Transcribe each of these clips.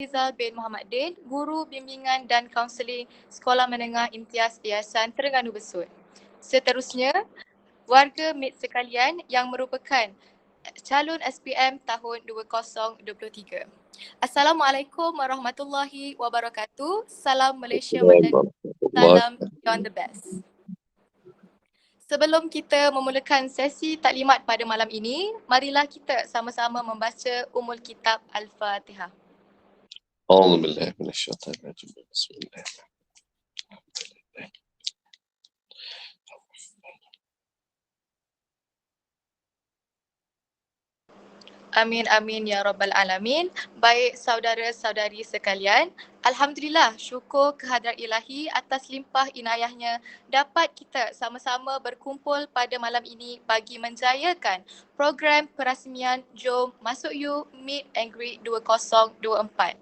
Rizal bin Muhammad Din, Guru Bimbingan dan Kaunseling Sekolah Menengah Imtiaz Yayasan Terengganu Besut. Seterusnya, warga MIT sekalian yang merupakan calon SPM tahun 2023. Assalamualaikum warahmatullahi wabarakatuh. Salam Malaysia Merdeka. Salam Beyond the Best. Sebelum kita memulakan sesi taklimat pada malam ini, marilah kita sama-sama membaca Ummul Kitab Al-Fatihah. أعوذ بالله من الشيطان الرجيم بسم الله Amin amin ya rabbal alamin. Baik saudara-saudari sekalian, alhamdulillah syukur kehadrat Ilahi atas limpah inayahnya dapat kita sama-sama berkumpul pada malam ini bagi menjayakan program perasmian Jom Masuk You Meet and Greet 2024.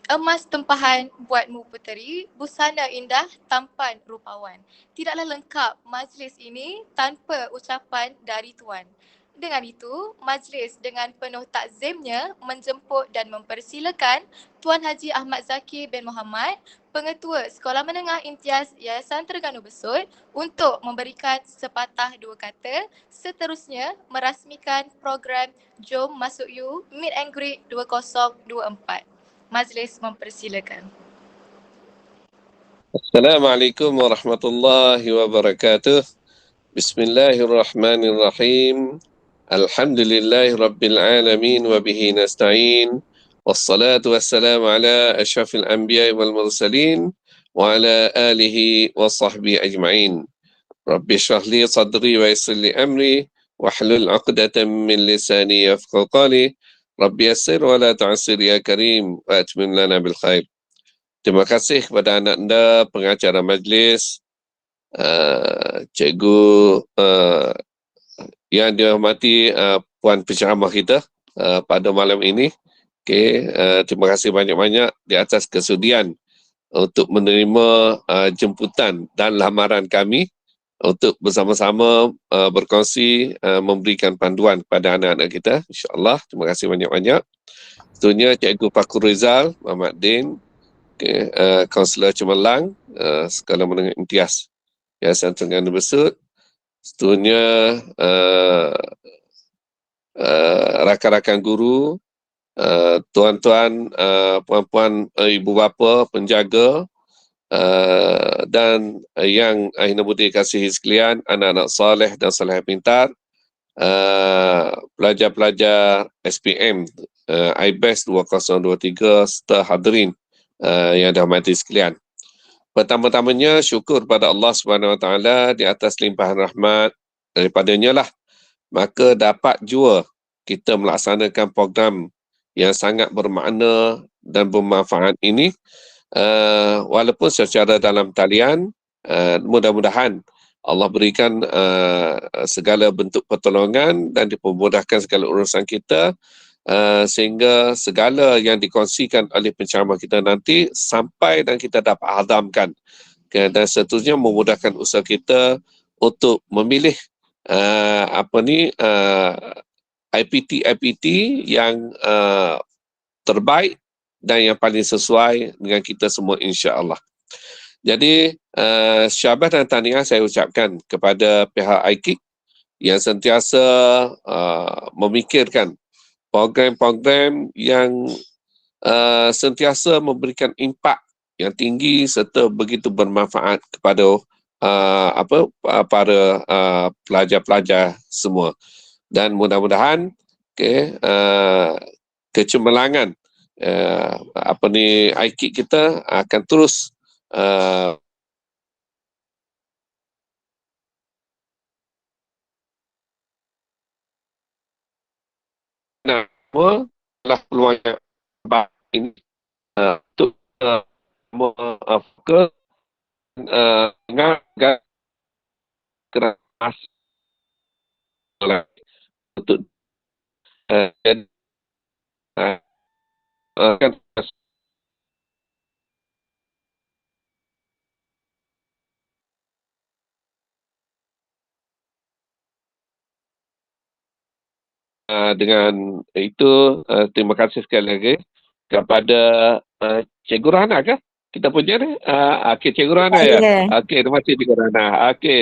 Emas tempahan buatmu puteri, busana indah tampan rupawan. Tidaklah lengkap majlis ini tanpa ucapan dari Tuan. Dengan itu, majlis dengan penuh takzimnya menjemput dan mempersilakan Tuan Haji Ahmad Zaki bin Muhammad, Pengetua Sekolah Menengah Imtiaz Yayasan Terengganu Besut untuk memberikan sepatah dua kata, seterusnya merasmikan program Jom Masuk You Meet and Greet 2024. Majlis mempersilakan. Assalamualaikum warahmatullahi wabarakatuh. Bismillahirrahmanirrahim. Alhamdulillahi rabbil alamin wa bihi nasta'in. Wassalatu wassalamu ala asyrafil anbiya'i wal mursalin wa ala alihi wa sahbihi ajma'in. Rabbi syrah li sadri wa yassir li amri wahlul 'uqdatam min lisani yafqahu qawli. Rabbi yassir wa la tu'assir ya karim wa atmim lana bil khair. Terima kasih kepada anak anda, pengacara majlis, cikgu yang dihormati Puan Penceramah kita pada malam ini. Okay, terima kasih banyak-banyak di atas kesudian untuk menerima jemputan dan lamaran kami untuk bersama-sama berkongsi memberikan panduan kepada anak-anak kita. InsyaAllah, terima kasih banyak-banyak. Tentunya Cikgu Fakhur Rizal Muhammad Din, Kaunselor Cemerlang, Sekolah Menengah Imtiaz Yayasan Terengganu Besut. Seterusnya rakan-rakan guru, tuan-tuan, puan-puan, ibu bapa, penjaga, dan yang Ahli Budi kasihi sekalian, anak-anak soleh dan soleh pintar, pelajar-pelajar SPM IBES 2023 serta hadirin yang dihormati sekalian. Pertama-tamanya syukur pada Allah Subhanahu Wa Taala di atas limpahan rahmat daripadanya lah, maka dapat jua kita melaksanakan program yang sangat bermakna dan bermanfaat ini, walaupun secara dalam talian. Mudah-mudahan Allah berikan segala bentuk pertolongan dan dipermudahkan segala urusan kita, sehingga segala yang dikongsikan oleh penceramah kita nanti sampai dan kita dapat hadamkan, dan seterusnya memudahkan usaha kita untuk memilih IPT yang terbaik dan yang paling sesuai dengan kita semua, insya-Allah. Jadi syabas dan tahniah saya ucapkan kepada pihak IKIK yang sentiasa memikirkan program-program yang sentiasa memberikan impak yang tinggi serta begitu bermanfaat kepada para pelajar-pelajar semua. Dan mudah-mudahan kecemerlangan IKIK kita akan terus nama adalah peluang yang baik ini untuk fokus dengan keras untuk dengan itu terima kasih sekali lagi kepada Cikgu Rahana ke? Kita punya ni. Okey, Cikgu Rahana ya. Ya. Okey, terima kasih Cikgu Rahana. Okey.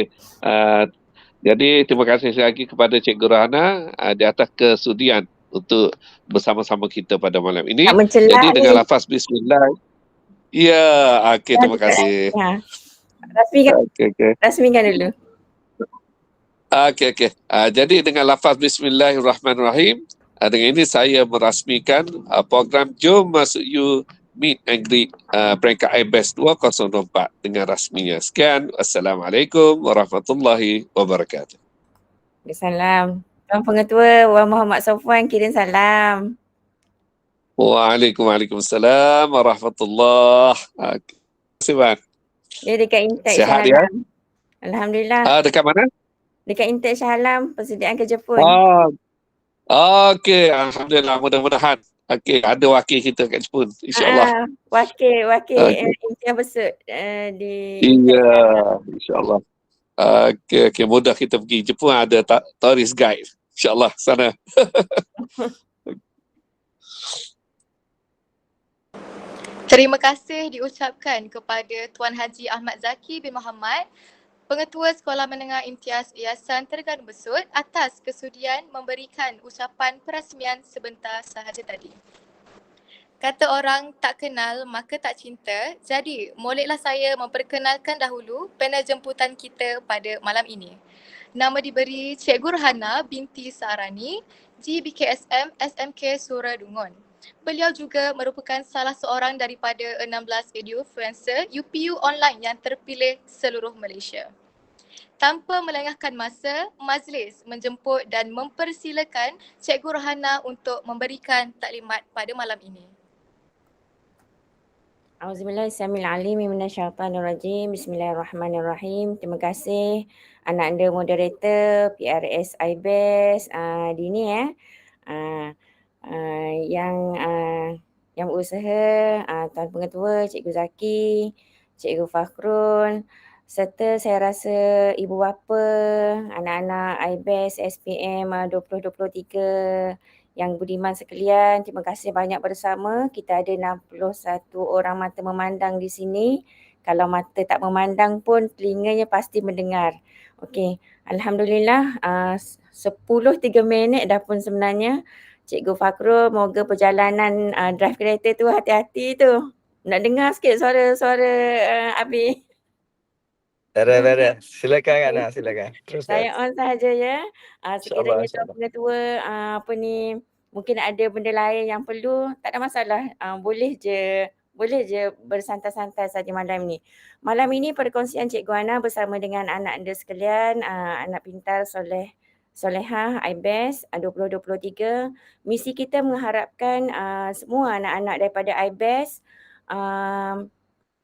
Jadi terima kasih sekali lagi kepada Cikgu Rahana di atas kesudian untuk bersama-sama kita pada malam ini. Tak mencelah Jadi ni. dengan lafaz bismillah. Ya, okey, terima kasih. Rasmikan dulu. Okey. Jadi dengan lafaz bismillahirrahmanirrahim, dengan ini saya merasmikan program Jom Masuk You Meet and Greet peringkat IBEST 2024 dengan rasminya. Sekian. Assalamualaikum warahmatullahi wabarakatuh. Salam. Tuan Pengetua Wan Muhammad Sofwan kirim salam. Waalaikumsalam warahmatullahi wabarakatuh. Terima kasih, Wan. Dia dekat Intek Sihat Shah dia? Alam. Alhamdulillah. Dekat mana? Dekat Intek Shah Alam, persediaan kerja pun. Okey, alhamdulillah, mudah-mudahan. Okey, ada wakil kita kat Jepun, insya-Allah. Wakil Okay. impian besut di Iya, insya-Allah. Okey, mudah kita pergi Jepun, ada tourist guide. Insya-Allah sana. Terima kasih diucapkan kepada Tuan Haji Ahmad Zaki bin Muhammad, Pengetua Sekolah Menengah Imtiaz Yayasan Terengganu Besut atas kesudian memberikan ucapan perasmian sebentar sahaja tadi. Kata orang tak kenal maka tak cinta, jadi moleklah saya memperkenalkan dahulu panel jemputan kita pada malam ini. Nama diberi Cikgu Rahana binti Saarani, GBKSM SMK Suradungun. Beliau juga merupakan salah seorang daripada 16 eduinfluencer UPU online yang terpilih seluruh Malaysia. Tanpa melengahkan masa, majlis menjemput dan mempersilakan Cikgu Rahana untuk memberikan taklimat pada malam ini. Auzubillahi minasyaitanirrajim. Bismillahirrahmanirrahim. Terima kasih anak anda moderator PRS IBES Dini yang berusaha, Tuan Pengetua Cikgu Zaki, Cikgu Fakhrul, serta saya rasa ibu bapa, anak-anak IBES SPM 2023 yang budiman sekalian, terima kasih banyak bersama. Kita ada 61 orang mata memandang di sini. Kalau mata tak memandang pun telinganya pasti mendengar. Okey, alhamdulillah 10-3 minit dah pun sebenarnya. Cikgu Fakhrul, moga perjalanan drive kereta tu hati-hati tu. Nak dengar sikit suara Abi. Beres. Silakan Kak Nah, silakan. Terus. Saya on sahaja ya. Sekiranya Tuan InsyaAllah. Pengetua mungkin ada benda lain yang perlu, tak ada masalah. Boleh je bersantai-santai saja malam ni. Malam ini perkongsian Cikgu Ana bersama dengan anak anda sekalian, anak pintar Solehah IBES 2023. Misi kita mengharapkan semua anak-anak daripada IBES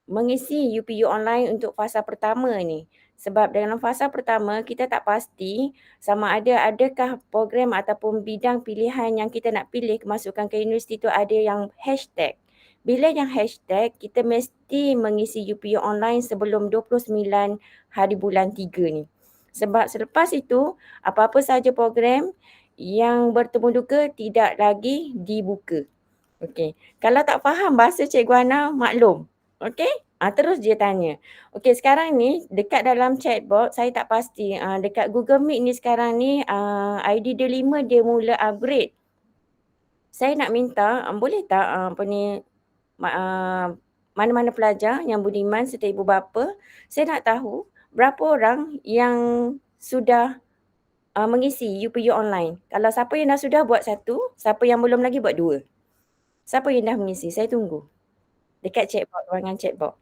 mengisi UPU online untuk fasa pertama ni. Sebab dalam fasa pertama kita tak pasti sama adakah program ataupun bidang pilihan yang kita nak pilih kemasukan ke universiti tu ada yang hashtag. Bila yang hashtag, kita mesti mengisi UPU online sebelum 29 hari bulan 3 ni. Sebab selepas itu, apa-apa sahaja program yang bertemu duka tidak lagi dibuka. Okey. Kalau tak faham bahasa Cikgu Ana, maklum. Okey? Terus dia tanya. Okey, sekarang ni dekat dalam chatbot saya tak pasti. Dekat Google Meet ni sekarang ni ID dia 5 dia mula upgrade. Saya nak minta boleh tak mana-mana pelajar yang budiman serta ibu bapa, saya nak tahu berapa orang yang sudah mengisi UPU online. Kalau siapa yang dah sudah buat 1, siapa yang belum lagi buat 2. Siapa yang dah mengisi? Saya tunggu. Dekat chatbot, ruangan chatbot.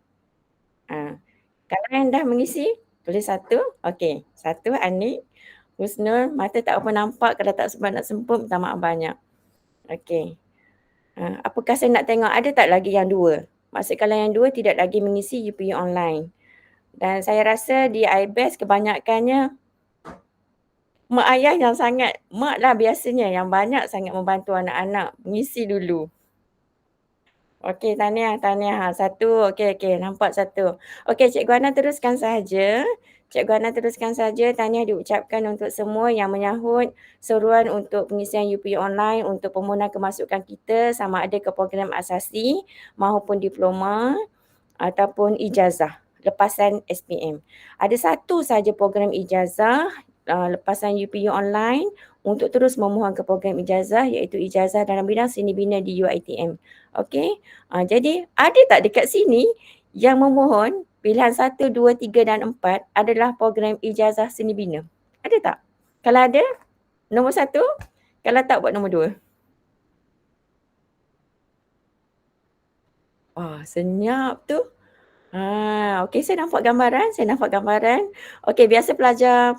Kalau yang dah mengisi, tulis 1. Okey, 1 Anik, Husnul, mata tak apa nampak, kalau tak sempat nak semput, minta maaf banyak. Okey. Apakah saya nak tengok ada tak lagi yang 2? Maksud kalau yang 2 tidak lagi mengisi UPU online. Dan saya rasa di IBES kebanyakannya mak ayah yang sangat, mak lah biasanya yang banyak sangat membantu anak-anak mengisi dulu. Okey, tahniah. 1, okey, nampak 1. Okey, Cikgu Ana teruskan sahaja. Cikgu Hana teruskan saja. Tahniah diucapkan untuk semua yang menyahut seruan untuk pengisian UPU online untuk permohonan kemasukan kita sama ada ke program asasi maupun diploma ataupun ijazah lepasan SPM. Ada satu saja program ijazah lepasan UPU online untuk terus memohon ke program ijazah iaitu ijazah dalam bidang seni bina di UiTM. Okey. Jadi ada tak dekat sini yang memohon pilihan 1, 2, 3 dan 4 adalah program ijazah seni bina? Ada tak? Kalau ada, nombor 1. Kalau tak, buat nombor 2. Senyap tu. Okey, saya nampak gambaran. Okey, biasa pelajar,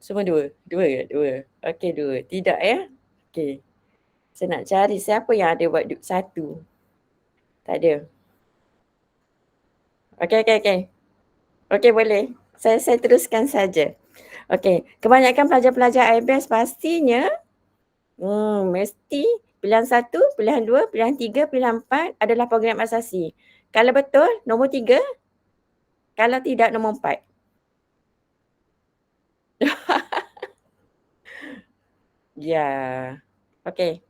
semua 2. 2 ke? 2. Okey, 2. Tidak ya? Okey. Saya nak cari siapa yang ada buat 1. Tak ada. Okey. Okey, boleh. Saya teruskan saja. Okey, kebanyakan pelajar-pelajar IBES pastinya mesti pilihan 1, pilihan 2, pilihan 3, pilihan 4 adalah program asasi. Kalau betul, nombor 3. Kalau tidak, nombor 4. Ya. Okey.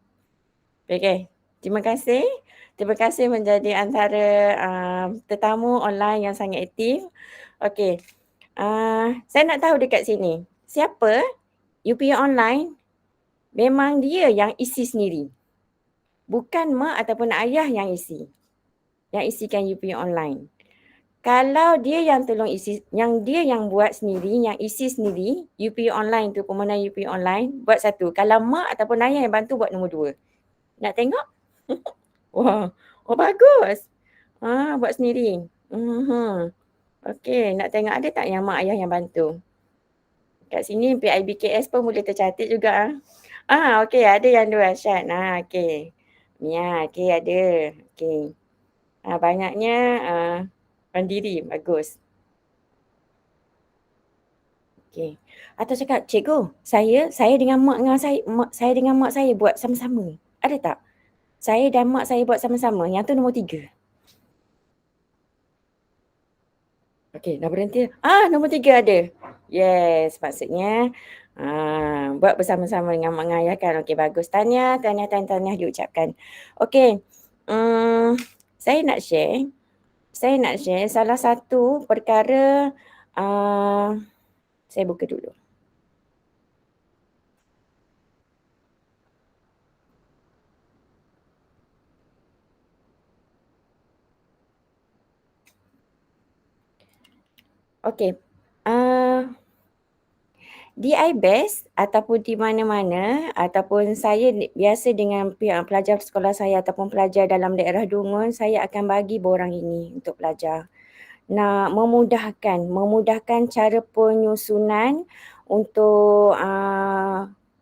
Terima kasih. Terima kasih menjadi antara tetamu online yang sangat aktif. Okey. Saya nak tahu dekat sini, siapa UPU online memang dia yang isi sendiri. Bukan mak ataupun ayah yang isi. Yang isikan UPU online. Kalau dia yang tolong isi, yang dia yang buat sendiri, yang isi sendiri, UPU online tu, permohonan UPU online, buat 1. Kalau mak ataupun ayah yang bantu, buat nombor 2. Nak tengok? Wah, bagus. Buat sendiri. Okey, nak tengok ada tak yang mak ayah yang bantu? Kat sini PIBKS pun boleh tercatat juga. Okey, ada yang 2 Syad. Okey. Mia, okey ada. Okey. Banyaknya mandiri, bagus. Okey. Atau cakap, cikgu, saya dengan mak dengan mak saya buat sama-sama. Ada tak? Saya dan mak saya buat sama-sama. Yang tu nombor 3. Okey, dah berhenti. Nombor 3 ada. Yes, maksudnya buat bersama-sama dengan mak ayah kan. Okey, bagus. Tahniah diucapkan. Okey. Saya nak share salah satu perkara saya buka dulu. Okey. Di IBES ataupun di mana-mana ataupun saya biasa dengan pelajar sekolah saya ataupun pelajar dalam daerah Dungun, saya akan bagi borang ini untuk pelajar. Nak memudahkan cara penyusunan untuk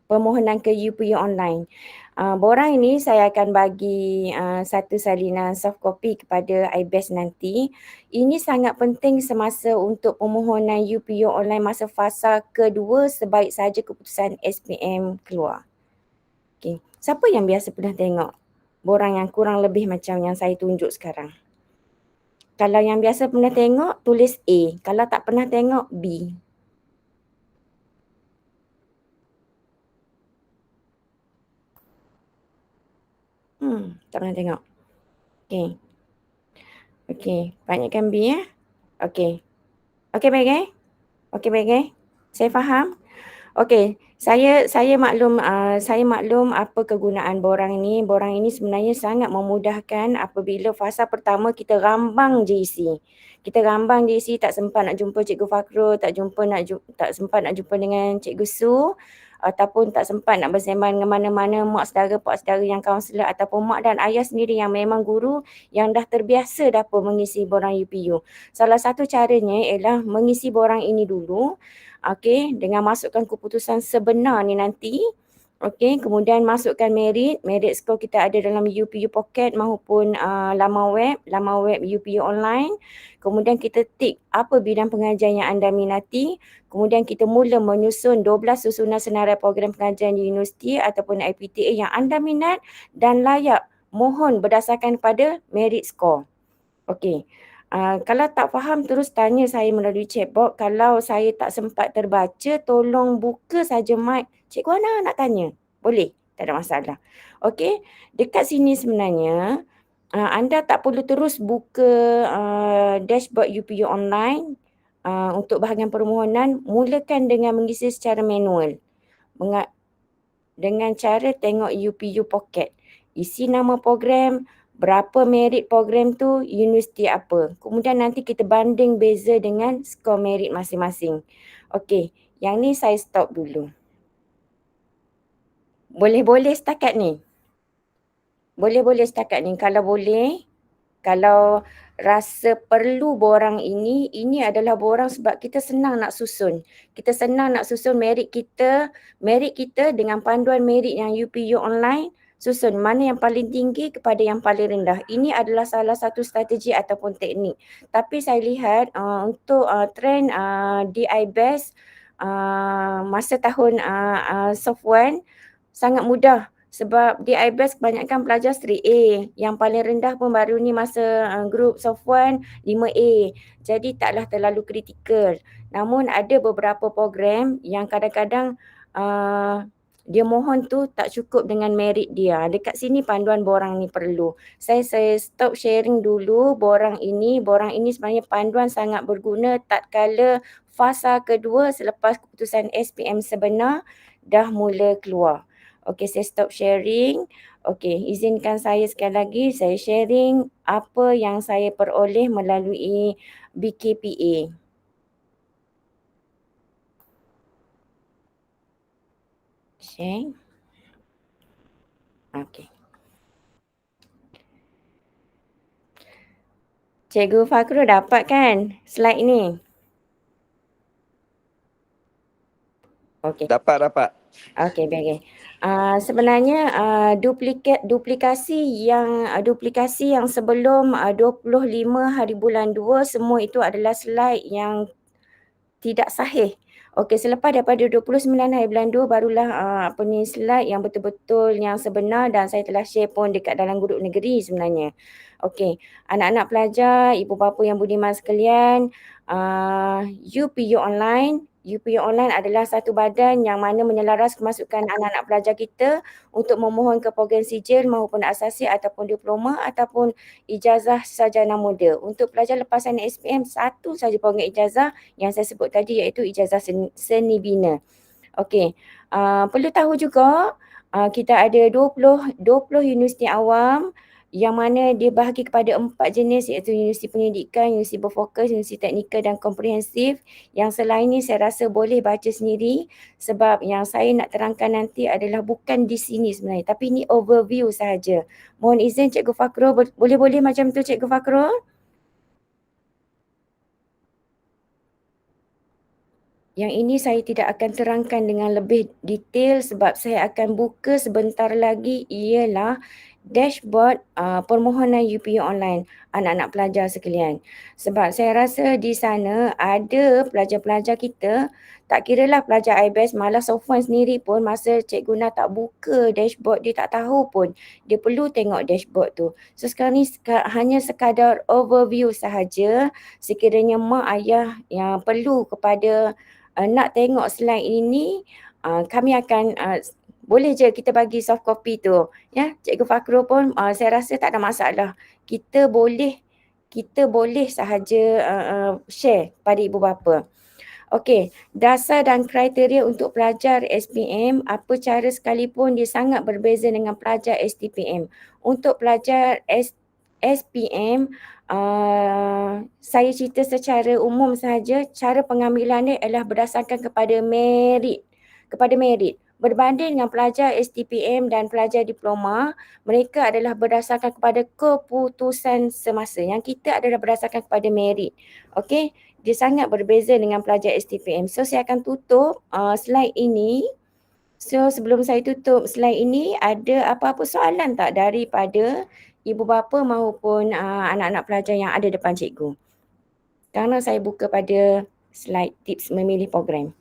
permohonan ke UPU online. Borang ini saya akan bagi satu salinan soft copy kepada IBES nanti. Ini sangat penting semasa untuk permohonan UPU online masa fasa kedua sebaik saja keputusan SPM keluar. Okay. Siapa yang biasa pernah tengok borang yang kurang lebih macam yang saya tunjuk sekarang? Kalau yang biasa pernah tengok, tulis A. Kalau tak pernah tengok, B. Tak pernah tengok. Okey, banyakkan B ya. Okey, baik. Saya faham. Okey, saya maklum apa kegunaan borang ini. Borang ini sebenarnya sangat memudahkan apabila fasa pertama kita rambang JC. Tak sempat nak jumpa Cikgu Fakrul, tak sempat nak jumpa dengan Cikgu Su, ataupun tak sempat nak bersembang dengan mana-mana mak saudara, pak saudara yang kaunselor ataupun mak dan ayah sendiri yang memang guru yang dah terbiasa dapat mengisi borang UPU. Salah satu caranya ialah mengisi borang ini dulu, dengan masukkan keputusan sebenar ni nanti. Kemudian masukkan merit skor kita ada dalam UPU Pocket maupun laman web UPU online. Kemudian kita tik apa bidang pengajian yang anda minati. Kemudian kita mula menyusun 12 susunan senarai program pengajian di universiti ataupun IPTA yang anda minat dan layak mohon berdasarkan pada merit skor. Kalau tak faham terus tanya saya melalui chatbot. Kalau saya tak sempat terbaca, tolong buka saja mic. Cikgu Ana nak tanya. Boleh? Tak ada masalah. Okey, dekat sini sebenarnya anda tak perlu terus buka dashboard UPU online untuk bahagian permohonan. Mulakan dengan mengisi secara manual. Dengan cara tengok UPU Pocket. Isi nama program, berapa merit program tu, universiti apa. Kemudian nanti kita banding beza dengan skor merit masing-masing. Okey, yang ni saya stop dulu. Boleh-boleh setakat ni? Boleh-boleh setakat ni. Kalau boleh, kalau rasa perlu borang ini adalah borang sebab kita senang nak susun. Kita senang nak susun merit kita dengan panduan merit yang UPU online, susun mana yang paling tinggi kepada yang paling rendah. Ini adalah salah satu strategi ataupun teknik. Tapi saya lihat untuk trend di IBES masa tahun soft 1 sangat mudah. Sebab di IBES kebanyakan pelajar straight A. Yang paling rendah pun baru ni masa group soft 1 5A. Jadi taklah terlalu kritikal. Namun ada beberapa program yang kadang-kadang dia mohon tu tak cukup dengan merit dia. Dekat sini panduan borang ni perlu. Saya stop sharing dulu borang ini. Borang ini sebenarnya panduan sangat berguna tatkala fasa kedua selepas keputusan SPM sebenar dah mula keluar. Okey, saya stop sharing. Okey, izinkan saya sekali lagi saya sharing apa yang saya peroleh melalui BKPA. Share. Okey. Cikgu Fakrul dapat kan slide ni? Okey. Dapat. Okey, baik. Sebenarnya duplikasi yang sebelum 25 hari bulan 2 semua itu adalah slide yang tidak sahih. Okey, selepas daripada 29 hari bulan 2 barulah slide yang betul-betul yang sebenar dan saya telah share pun dekat dalam grup negeri sebenarnya. Okey, anak-anak pelajar, ibu bapa yang budiman sekalian, UPU Online adalah satu badan yang mana menyelaras kemasukan anak-anak pelajar kita untuk memohon ke program sijil maupun asasi ataupun diploma ataupun ijazah sarjana muda. Untuk pelajar lepasan SPM, satu saja program ijazah yang saya sebut tadi iaitu ijazah seni bina. Okey, perlu tahu juga kita ada 20 universiti awam yang mana dia bahagi kepada 4 jenis iaitu universiti pendidikan, universiti berfokus, universiti teknikal dan komprehensif. Yang selain ni saya rasa boleh baca sendiri sebab yang saya nak terangkan nanti adalah bukan di sini sebenarnya tapi ini overview sahaja. Mohon izin Cikgu Fakrul, boleh macam tu Cikgu Fakrul? Yang ini saya tidak akan terangkan dengan lebih detail sebab saya akan buka sebentar lagi ialah dashboard permohonan UPU online anak-anak pelajar sekalian. Sebab saya rasa di sana ada pelajar-pelajar kita, tak kiralah pelajar IBES, malah Sofwan sendiri pun masa Cikgu Guna tak buka dashboard dia tak tahu pun dia perlu tengok dashboard tu. So sekarang ni hanya sekadar overview sahaja. Sekiranya mak ayah yang perlu kepada nak tengok slide ini, kami akan boleh je kita bagi soft copy tu. Ya, Cikgu Fakrul pun saya rasa tak ada masalah. Kita boleh sahaja share pada ibu bapa. Okey, dasar dan kriteria untuk pelajar SPM apa cara sekalipun dia sangat berbeza dengan pelajar STPM. Untuk pelajar SPM, saya cerita secara umum sahaja, cara pengambilan dia adalah berdasarkan kepada merit. Berbanding dengan pelajar STPM dan pelajar diploma, mereka adalah berdasarkan kepada keputusan semasa. Yang kita adalah berdasarkan kepada merit. Okey, dia sangat berbeza dengan pelajar STPM. So saya akan tutup slide ini. So sebelum saya tutup slide ini, ada apa-apa soalan tak daripada ibu bapa maupun anak-anak pelajar yang ada depan cikgu? Kerana saya buka pada slide tips memilih program.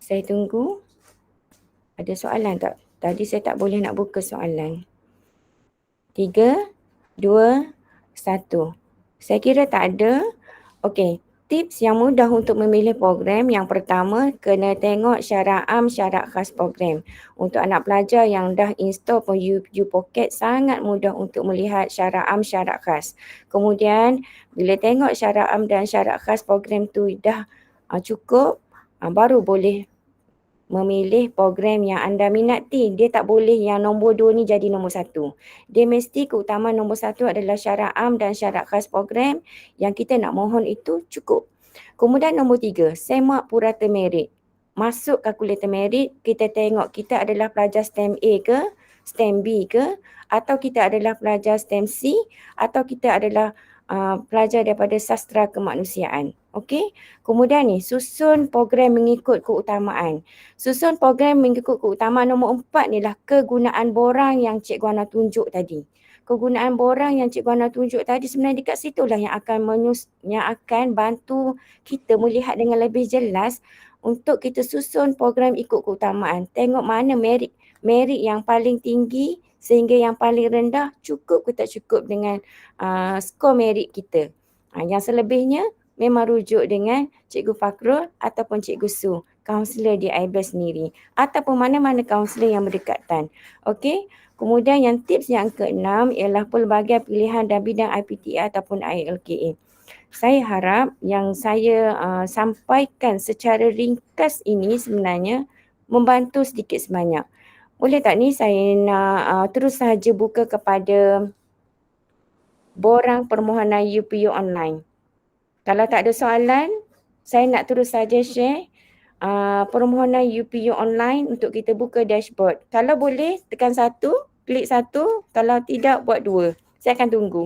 Saya tunggu. Ada soalan tak? Tadi saya tak boleh nak buka soalan. 3, 2, 1. Saya kira tak ada. Okey, tips yang mudah untuk memilih program yang pertama kena tengok syarat am, syarat khas program. Untuk anak pelajar yang dah install pun Pocket sangat mudah untuk melihat syarat am, syarat khas. Kemudian bila tengok syarat am dan syarat khas program tu dah cukup, baru boleh memilih program yang anda minati. Dia tak boleh yang nombor 2 ni jadi nombor 1. Dia mesti keutamaan nombor 1 adalah syarat am dan syarat khas program yang kita nak mohon itu cukup. Kemudian nombor 3, semak purata merit. Masuk kalkulator merit, kita tengok kita adalah pelajar STEM A ke, STEM B ke, atau kita adalah pelajar STEM C, atau kita adalah pelajar daripada sastra kemanusiaan. Okey, kemudian ni susun program mengikut keutamaan. Susun program mengikut keutamaan nombor 4 ni lah kegunaan borang yang Cikgu Ana tunjuk tadi. Kegunaan borang yang Cikgu Ana tunjuk tadi sebenarnya dekat situlah yang akan bantu kita melihat dengan lebih jelas untuk kita susun program ikut keutamaan. Tengok mana merit yang paling tinggi sehingga yang paling rendah cukup ke tak cukup dengan skor merit kita. Yang selebihnya memang rujuk dengan Cikgu Fakrul ataupun Cikgu Su, kaunselor di IBES sendiri ataupun mana-mana kaunselor yang berdekatan. Okey. Kemudian yang tips yang keenam ialah pelbagai pilihan dan bidang IPTA ataupun ILKA. Saya harap yang saya sampaikan secara ringkas ini sebenarnya membantu sedikit sebanyak. Boleh tak ni saya nak terus sahaja buka kepada borang permohonan UPU online. Kalau tak ada soalan, saya nak terus saja share permohonan UPU online untuk kita buka dashboard. Kalau boleh tekan 1, klik 1, kalau tidak buat 2. Saya akan tunggu.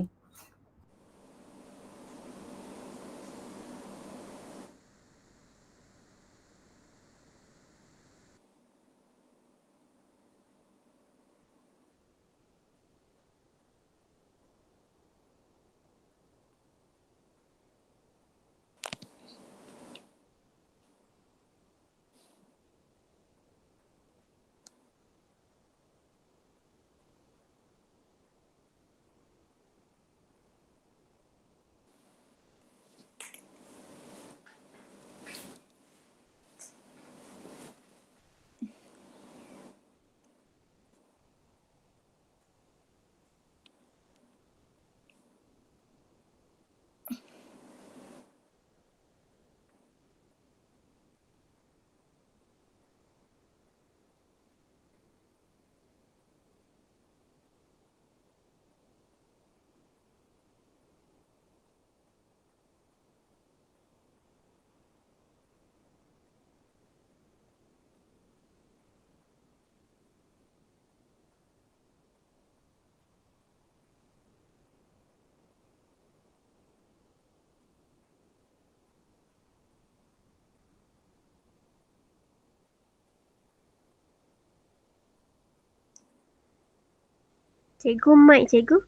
Cikgu, mic cikgu.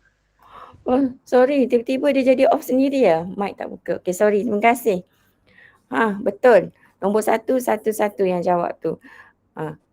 Oh, sorry, tiba-tiba dia jadi off sendiri ya. Mic tak buka. Okay, sorry. Terima kasih. Betul. Nombor 111 yang jawab tu.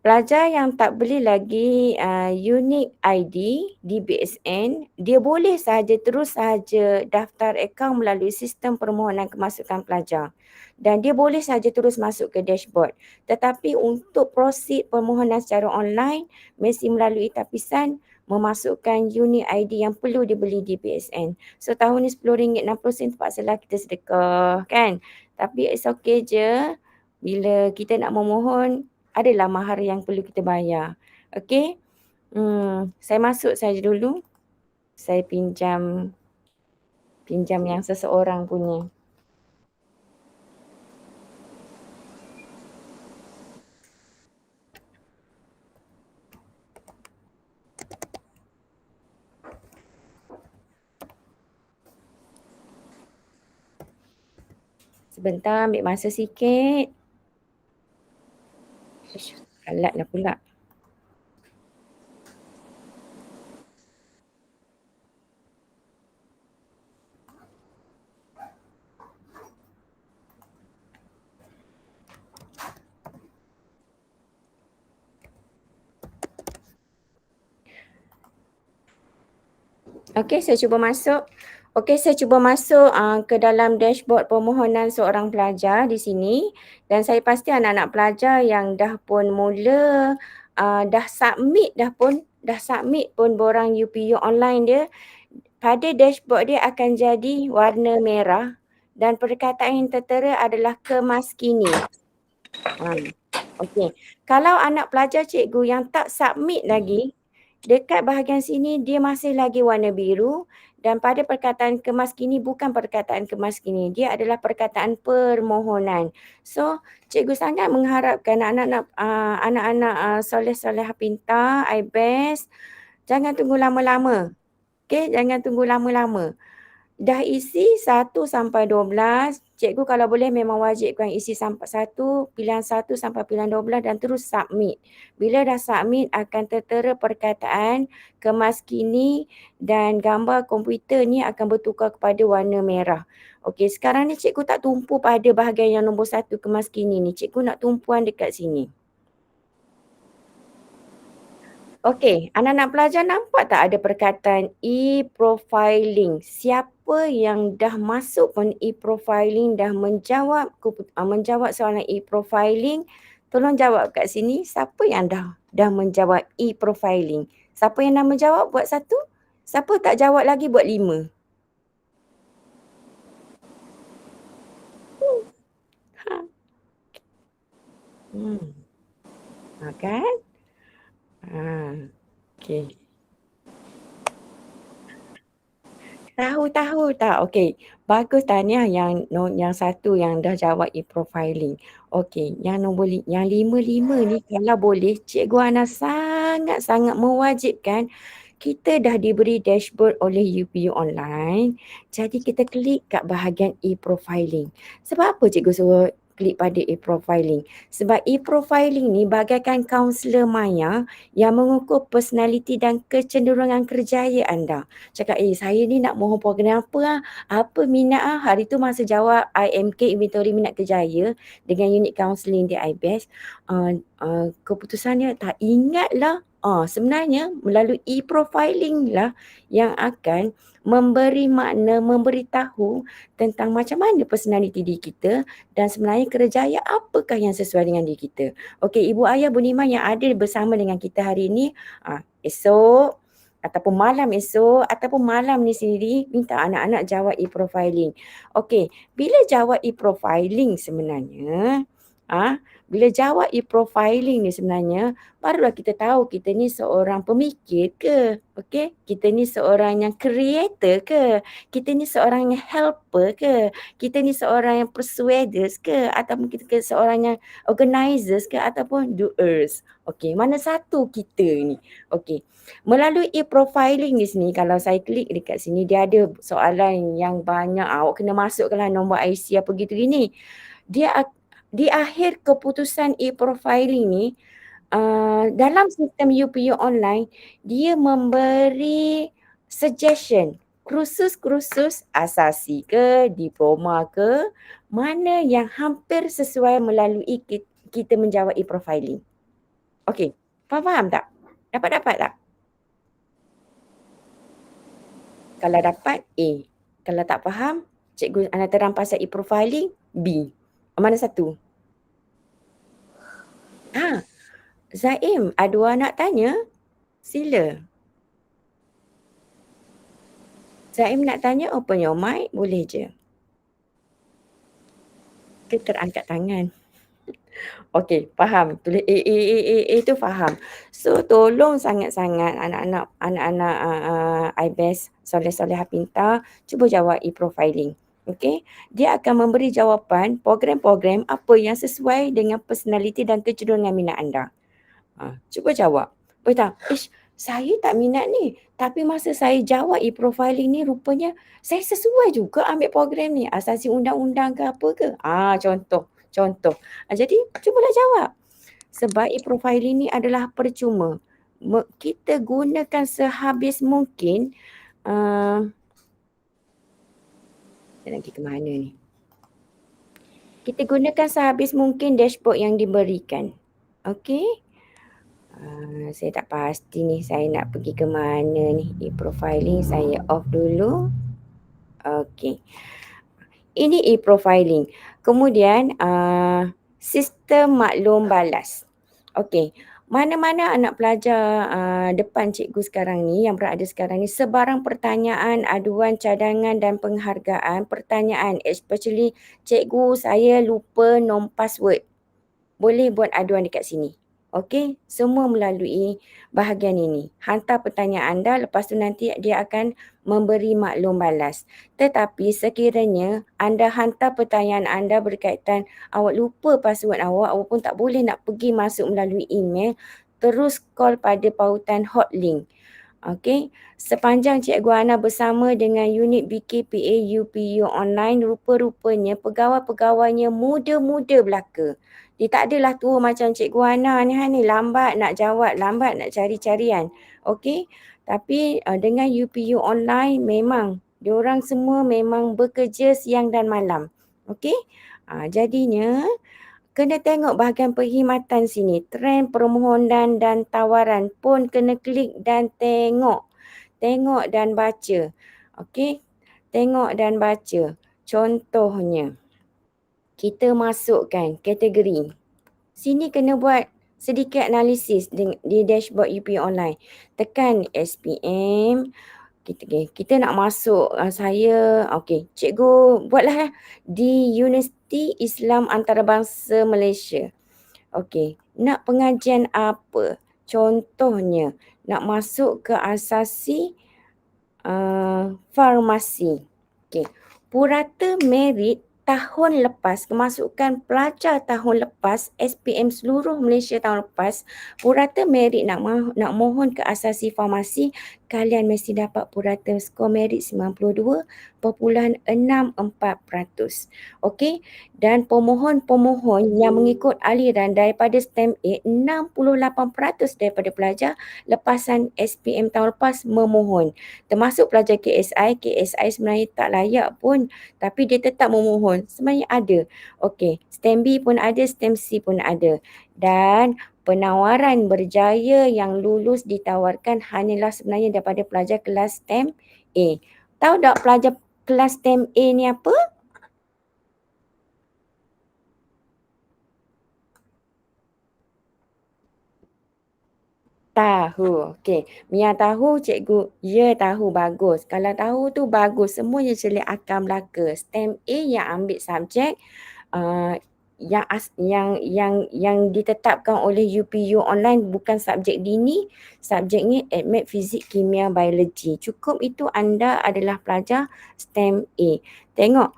Pelajar yang tak beli lagi unique ID di BSN, dia boleh sahaja terus sahaja daftar akaun melalui sistem permohonan kemasukan pelajar. Dan dia boleh sahaja terus masuk ke dashboard. Tetapi untuk proceed permohonan secara online, mesti melalui tapisan memasukkan unique ID yang perlu dibeli di BSN. So tahun ni RM10.60 terpaksalah kita sedekah kan. Tapi it's okay je bila kita nak memohon adalah mahar yang perlu kita bayar. Okey. Saya masuk saja dulu. Saya pinjam yang seseorang punya. Sebentar, ambil masa sikit. Alatlah pula. Okey, saya cuba masuk. Okey, saya cuba masuk ke dalam dashboard permohonan seorang pelajar di sini dan saya pasti anak-anak pelajar yang dah pun mula dah submit pun borang UPU online dia, pada dashboard dia akan jadi warna merah dan perkataan yang tertera adalah kemaskini. Okey. Kalau anak pelajar cikgu yang tak submit lagi, dekat bahagian sini dia masih lagi warna biru dan pada perkataan kemaskini bukan perkataan kemaskini, dia adalah perkataan permohonan. So, cikgu sangat mengharapkan anak-anak soleh-solehah pintar, IBES, jangan tunggu lama-lama. Okey, jangan tunggu lama-lama. Dah isi 1 sampai 12, cikgu kalau boleh memang wajibkan isi sampai 1, pilihan 1 sampai pilihan 12 dan terus submit. Bila dah submit akan tertera perkataan kemaskini dan gambar komputer ni akan bertukar kepada warna merah. Okey, sekarang ni cikgu tak tumpu pada bahagian yang nombor 1 kemaskini ni. Cikgu nak tumpuan dekat sini. Okey, anak-anak pelajar nampak tak ada perkataan e-profiling? Siapa yang dah masuk pun e-profiling, dah menjawab soalan e-profiling, tolong jawab kat sini siapa yang dah menjawab e-profiling. Siapa yang dah menjawab buat 1, siapa tak jawab lagi buat 5. Kan? Okey. Tahu tak? Okey. Bagus tahniah yang 1 yang dah jawab e-profiling. Okey, yang yang 5 ni kalau boleh Cikgu Ana sangat-sangat mewajibkan kita dah diberi dashboard oleh UPU online. Jadi kita klik kat bahagian e-profiling. Sebab apa cikgu suruh klik pada e-profiling? Sebab e-profiling ni bagaikan kaunselor maya yang mengukur personaliti dan kecenderungan kerjaya anda. Cakap, saya ni nak mohon program apa apa minat hari tu masa jawab IMK, inventory minat kerjaya dengan unit counselling di IBES, keputusannya tak ingatlah. Sebenarnya melalui e-profiling lah yang akan memberi makna, memberitahu tentang macam mana personaliti diri kita dan sebenarnya kerjaya apakah yang sesuai dengan diri kita. Okey, ibu ayah Buniman yang ada bersama dengan kita hari ini, esok ataupun malam esok ataupun malam ni sendiri minta anak-anak jawab e-profiling. Okey, bila jawab e-profiling sebenarnya, bila jawab e-profiling ni sebenarnya barulah kita tahu kita ni seorang pemikir ke, okey? Kita ni seorang yang creator ke? Kita ni seorang yang helper ke? Kita ni seorang yang persuaders ke? Ataupun kita seorang yang organizers ke ataupun doers? Okey, mana satu kita ni? Okey. Melalui e-profiling di sini kalau saya klik dekat sini dia ada soalan yang banyak. Awak kena masukkanlah nombor IC apa gitu gini. Di akhir keputusan e-profiling ni dalam sistem UPU online dia memberi suggestion kursus-kursus asasi ke, diploma ke, mana yang hampir sesuai melalui kita menjawab e-profiling. Okey, faham tak? Dapat tak? Kalau dapat A. Kalau tak faham, cikgu Ana terang pasal e-profiling B. Mana satu? Zaim, ada orang nak tanya? Sila. Zaim nak tanya, open your mic, boleh je. Kita terangkat tangan. Okey, faham. Tulis A tu faham. So tolong sangat-sangat anak-anak IBES soleh-solehah pintar cuba jawab e-profiling. Okey, dia akan memberi jawapan program-program apa yang sesuai dengan personaliti dan kecenderungan minat anda. Cuba jawab. Betul. Saya tak minat ni. Tapi masa saya jawab e-profiling ni rupanya saya sesuai juga ambil program ni. Asasi undang-undang ke apa ke. Contoh. Jadi cubalah jawab. Sebab e-profiling ni adalah percuma. Kita gunakan sehabis mungkin. Saya nak pergi ke mana ni? Kita gunakan sehabis mungkin dashboard yang diberikan. Okey. Saya tak pasti ni saya nak pergi ke mana ni. E-profiling saya off dulu. Okey. Ini e-profiling. Kemudian sistem maklum balas. Okey. Mana-mana anak pelajar depan cikgu sekarang ni, yang berada sekarang ni, sebarang pertanyaan, aduan, cadangan dan penghargaan, pertanyaan, especially cikgu saya lupa nombor password. Boleh buat aduan dekat sini. Okey, semua melalui bahagian ini. Hantar pertanyaan anda, lepas tu nanti dia akan memberi maklum balas. Tetapi sekiranya anda hantar pertanyaan anda berkaitan awak lupa password awak pun tak boleh nak pergi masuk melalui email, terus call pada pautan hotlink. Okey, sepanjang Cikgu Ana bersama dengan unit BKPA UPU online, rupa-rupanya pegawai-pegawainya muda-muda belaka. Dia tak adalah tua macam Cikgu Ana ni lambat nak jawab, lambat nak cari-carian. Okey, tapi dengan UPU online memang diorang semua memang bekerja siang dan malam. Okey, jadinya kena tengok bahagian perkhidmatan sini. Trend permohonan dan tawaran pun kena klik dan tengok. Tengok dan baca. Okey. Tengok dan baca. Contohnya, kita masukkan kategori. Sini kena buat sedikit analisis di dashboard UPU online. Tekan SPM. Kita nak masuk saya, okey, cikgu buatlah di Universiti Islam Antarabangsa Malaysia. Okey, nak pengajian apa? Contohnya, nak masuk ke asasi farmasi. Okey, purata merit tahun lepas, kemasukan pelajar tahun lepas, SPM seluruh Malaysia tahun lepas, purata merit nak mohon ke asasi farmasi, kalian mesti dapat purata skor merit 92.64%. Okey, dan pemohon-pemohon yang mengikut aliran daripada STEM A, 68% daripada pelajar lepasan SPM tahun lepas memohon. Termasuk pelajar KSI sebenarnya tak layak pun, tapi dia tetap memohon. Sebenarnya ada. Okey, STEM B pun ada, STEM C pun ada. Dan penawaran berjaya yang lulus ditawarkan hanyalah sebenarnya daripada pelajar kelas STEM A. Tahu tak pelajar kelas STEM A ni apa? Tahu. Okey. Mia tahu, cikgu. Ya, tahu. Bagus. Kalau tahu tu bagus. Semuanya celik akal belaka. STEM A yang ambil subjek yang ditetapkan oleh UPU online bukan subjek dini. Subjeknya admit fizik, kimia, biologi. Cukup itu anda adalah pelajar STEM A. Tengok.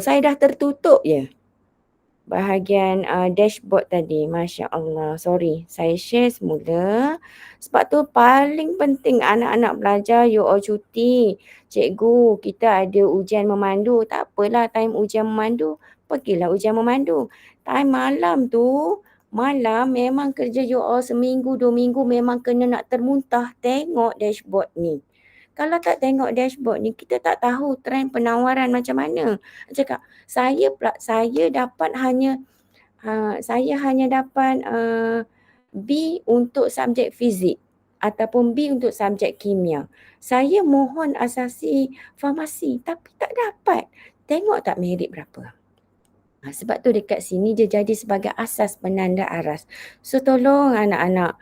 Saya dah tertutup je. Bahagian dashboard tadi. Masya Allah. Sorry. Saya share semula. Sebab tu paling penting anak-anak belajar you all cuti. Cikgu, kita ada ujian memandu. Tak apalah time ujian memandu. Pergilah ujian memandu. Time malam tu, malam memang kerja you all seminggu, 2 minggu memang kena nak termuntah. Tengok dashboard ni. Kalau tak tengok dashboard ni, kita tak tahu trend penawaran macam mana. Cakap, saya dapat hanya B untuk subjek fizik ataupun B untuk subjek kimia. Saya mohon asasi farmasi tapi tak dapat. Tengok tak merit berapa. Sebab tu dekat sini dia jadi sebagai asas penanda aras. So tolong anak-anak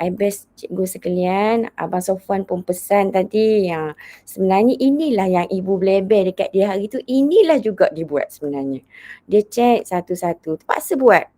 IBES cikgu sekalian, Abang Sofwan pun pesan tadi yang sebenarnya inilah yang ibu beleber dekat dia hari tu, inilah juga dibuat sebenarnya. Dia cek satu-satu, terpaksa buat.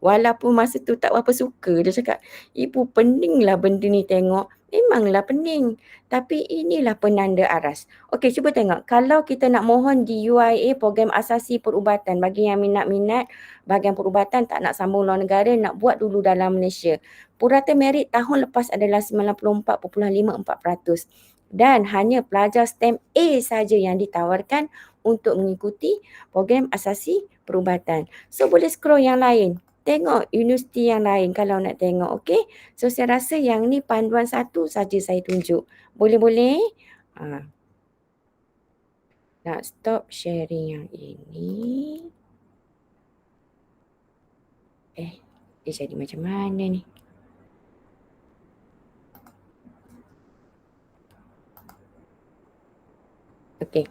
Walaupun masa tu tak berapa suka, dia cakap, ibu peninglah benda ni tengok. Memanglah pening. Tapi inilah penanda aras. Okey, cuba tengok. Kalau kita nak mohon di UIA, program asasi perubatan, bagi yang minat-minat bahagian perubatan tak nak sambung luar negara, nak buat dulu dalam Malaysia. Purata merit tahun lepas adalah 94.54%. Dan hanya pelajar STEM A saja yang ditawarkan untuk mengikuti program asasi perubatan. So boleh scroll yang lain. Tengok universiti yang lain kalau nak tengok, okey. So saya rasa yang ni panduan satu saja saya tunjuk. Boleh-boleh? Nak stop sharing yang ini. Dia jadi macam mana ni? Okey.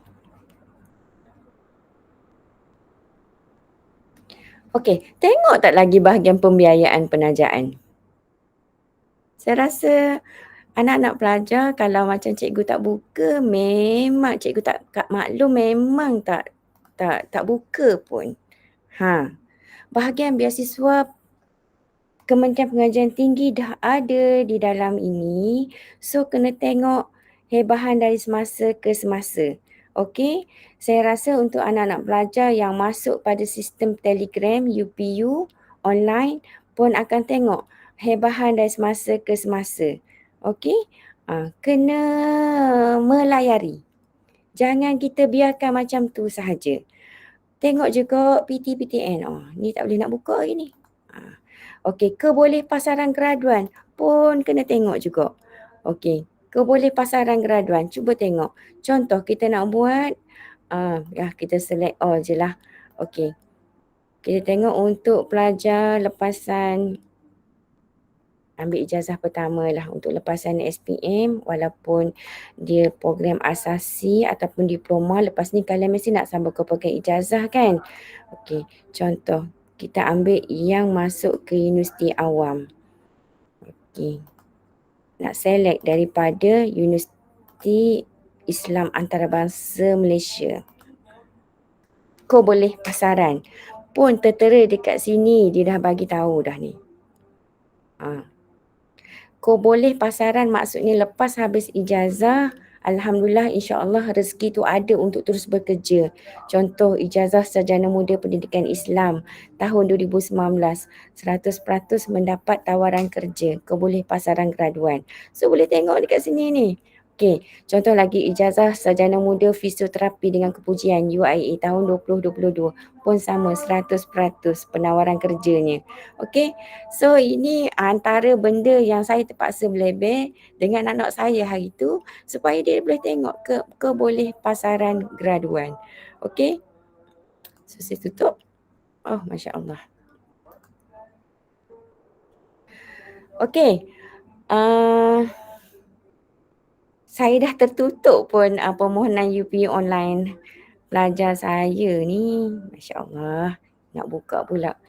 Okey, tengok tak lagi bahagian pembiayaan penajaan. Saya rasa anak-anak pelajar kalau macam cikgu tak buka, memang cikgu tak maklum, memang tak buka pun. Bahagian beasiswa Kementerian Pengajian Tinggi dah ada di dalam ini. So kena tengok hebahan dari semasa ke semasa. Okey, saya rasa untuk anak-anak pelajar yang masuk pada sistem Telegram UPU online pun akan tengok hebahan dari semasa ke semasa. Okey, kena melayari. Jangan kita biarkan macam tu sahaja. Tengok juga PTPTN. Ni tak boleh nak buka hari ni. Okey, kebolehpasaran graduan pun kena tengok juga. Okey, kebolehpasaran graduan, cuba tengok. Contoh kita nak buat, kita select all je lah. Okey, kita tengok untuk pelajar lepasan, ambil ijazah pertama lah untuk lepasan SPM walaupun dia program asasi ataupun diploma. Lepas ni kalian mesti nak sambung ke program ijazah kan. Okey, contoh kita ambil yang masuk ke universiti awam. Okey, nak select daripada Universiti Islam Antarabangsa Malaysia. Kebolehpasaran pun tertera dekat sini, dia dah bagi tahu dah ni. Kebolehpasaran maksudnya lepas habis ijazah, alhamdulillah insya-Allah rezeki tu ada untuk terus bekerja. Contoh ijazah sarjana muda pendidikan Islam tahun 2019, 100% mendapat tawaran kerja, kebolehpasaran graduan. So boleh tengok dekat sini ni. Okey, contoh lagi ijazah sarjana muda fisioterapi dengan kepujian UIA tahun 2022 pun sama 100% penawaran kerjanya. Okey, so ini antara benda yang saya terpaksa melebeh dengan anak saya hari tu supaya dia boleh tengok kebolehpasaran graduan. Okey, so saya tutup. Oh, Masya Allah. Okey, saya dah tertutup pun permohonan UPU online pelajar saya ni. Masya Allah, nak buka pula.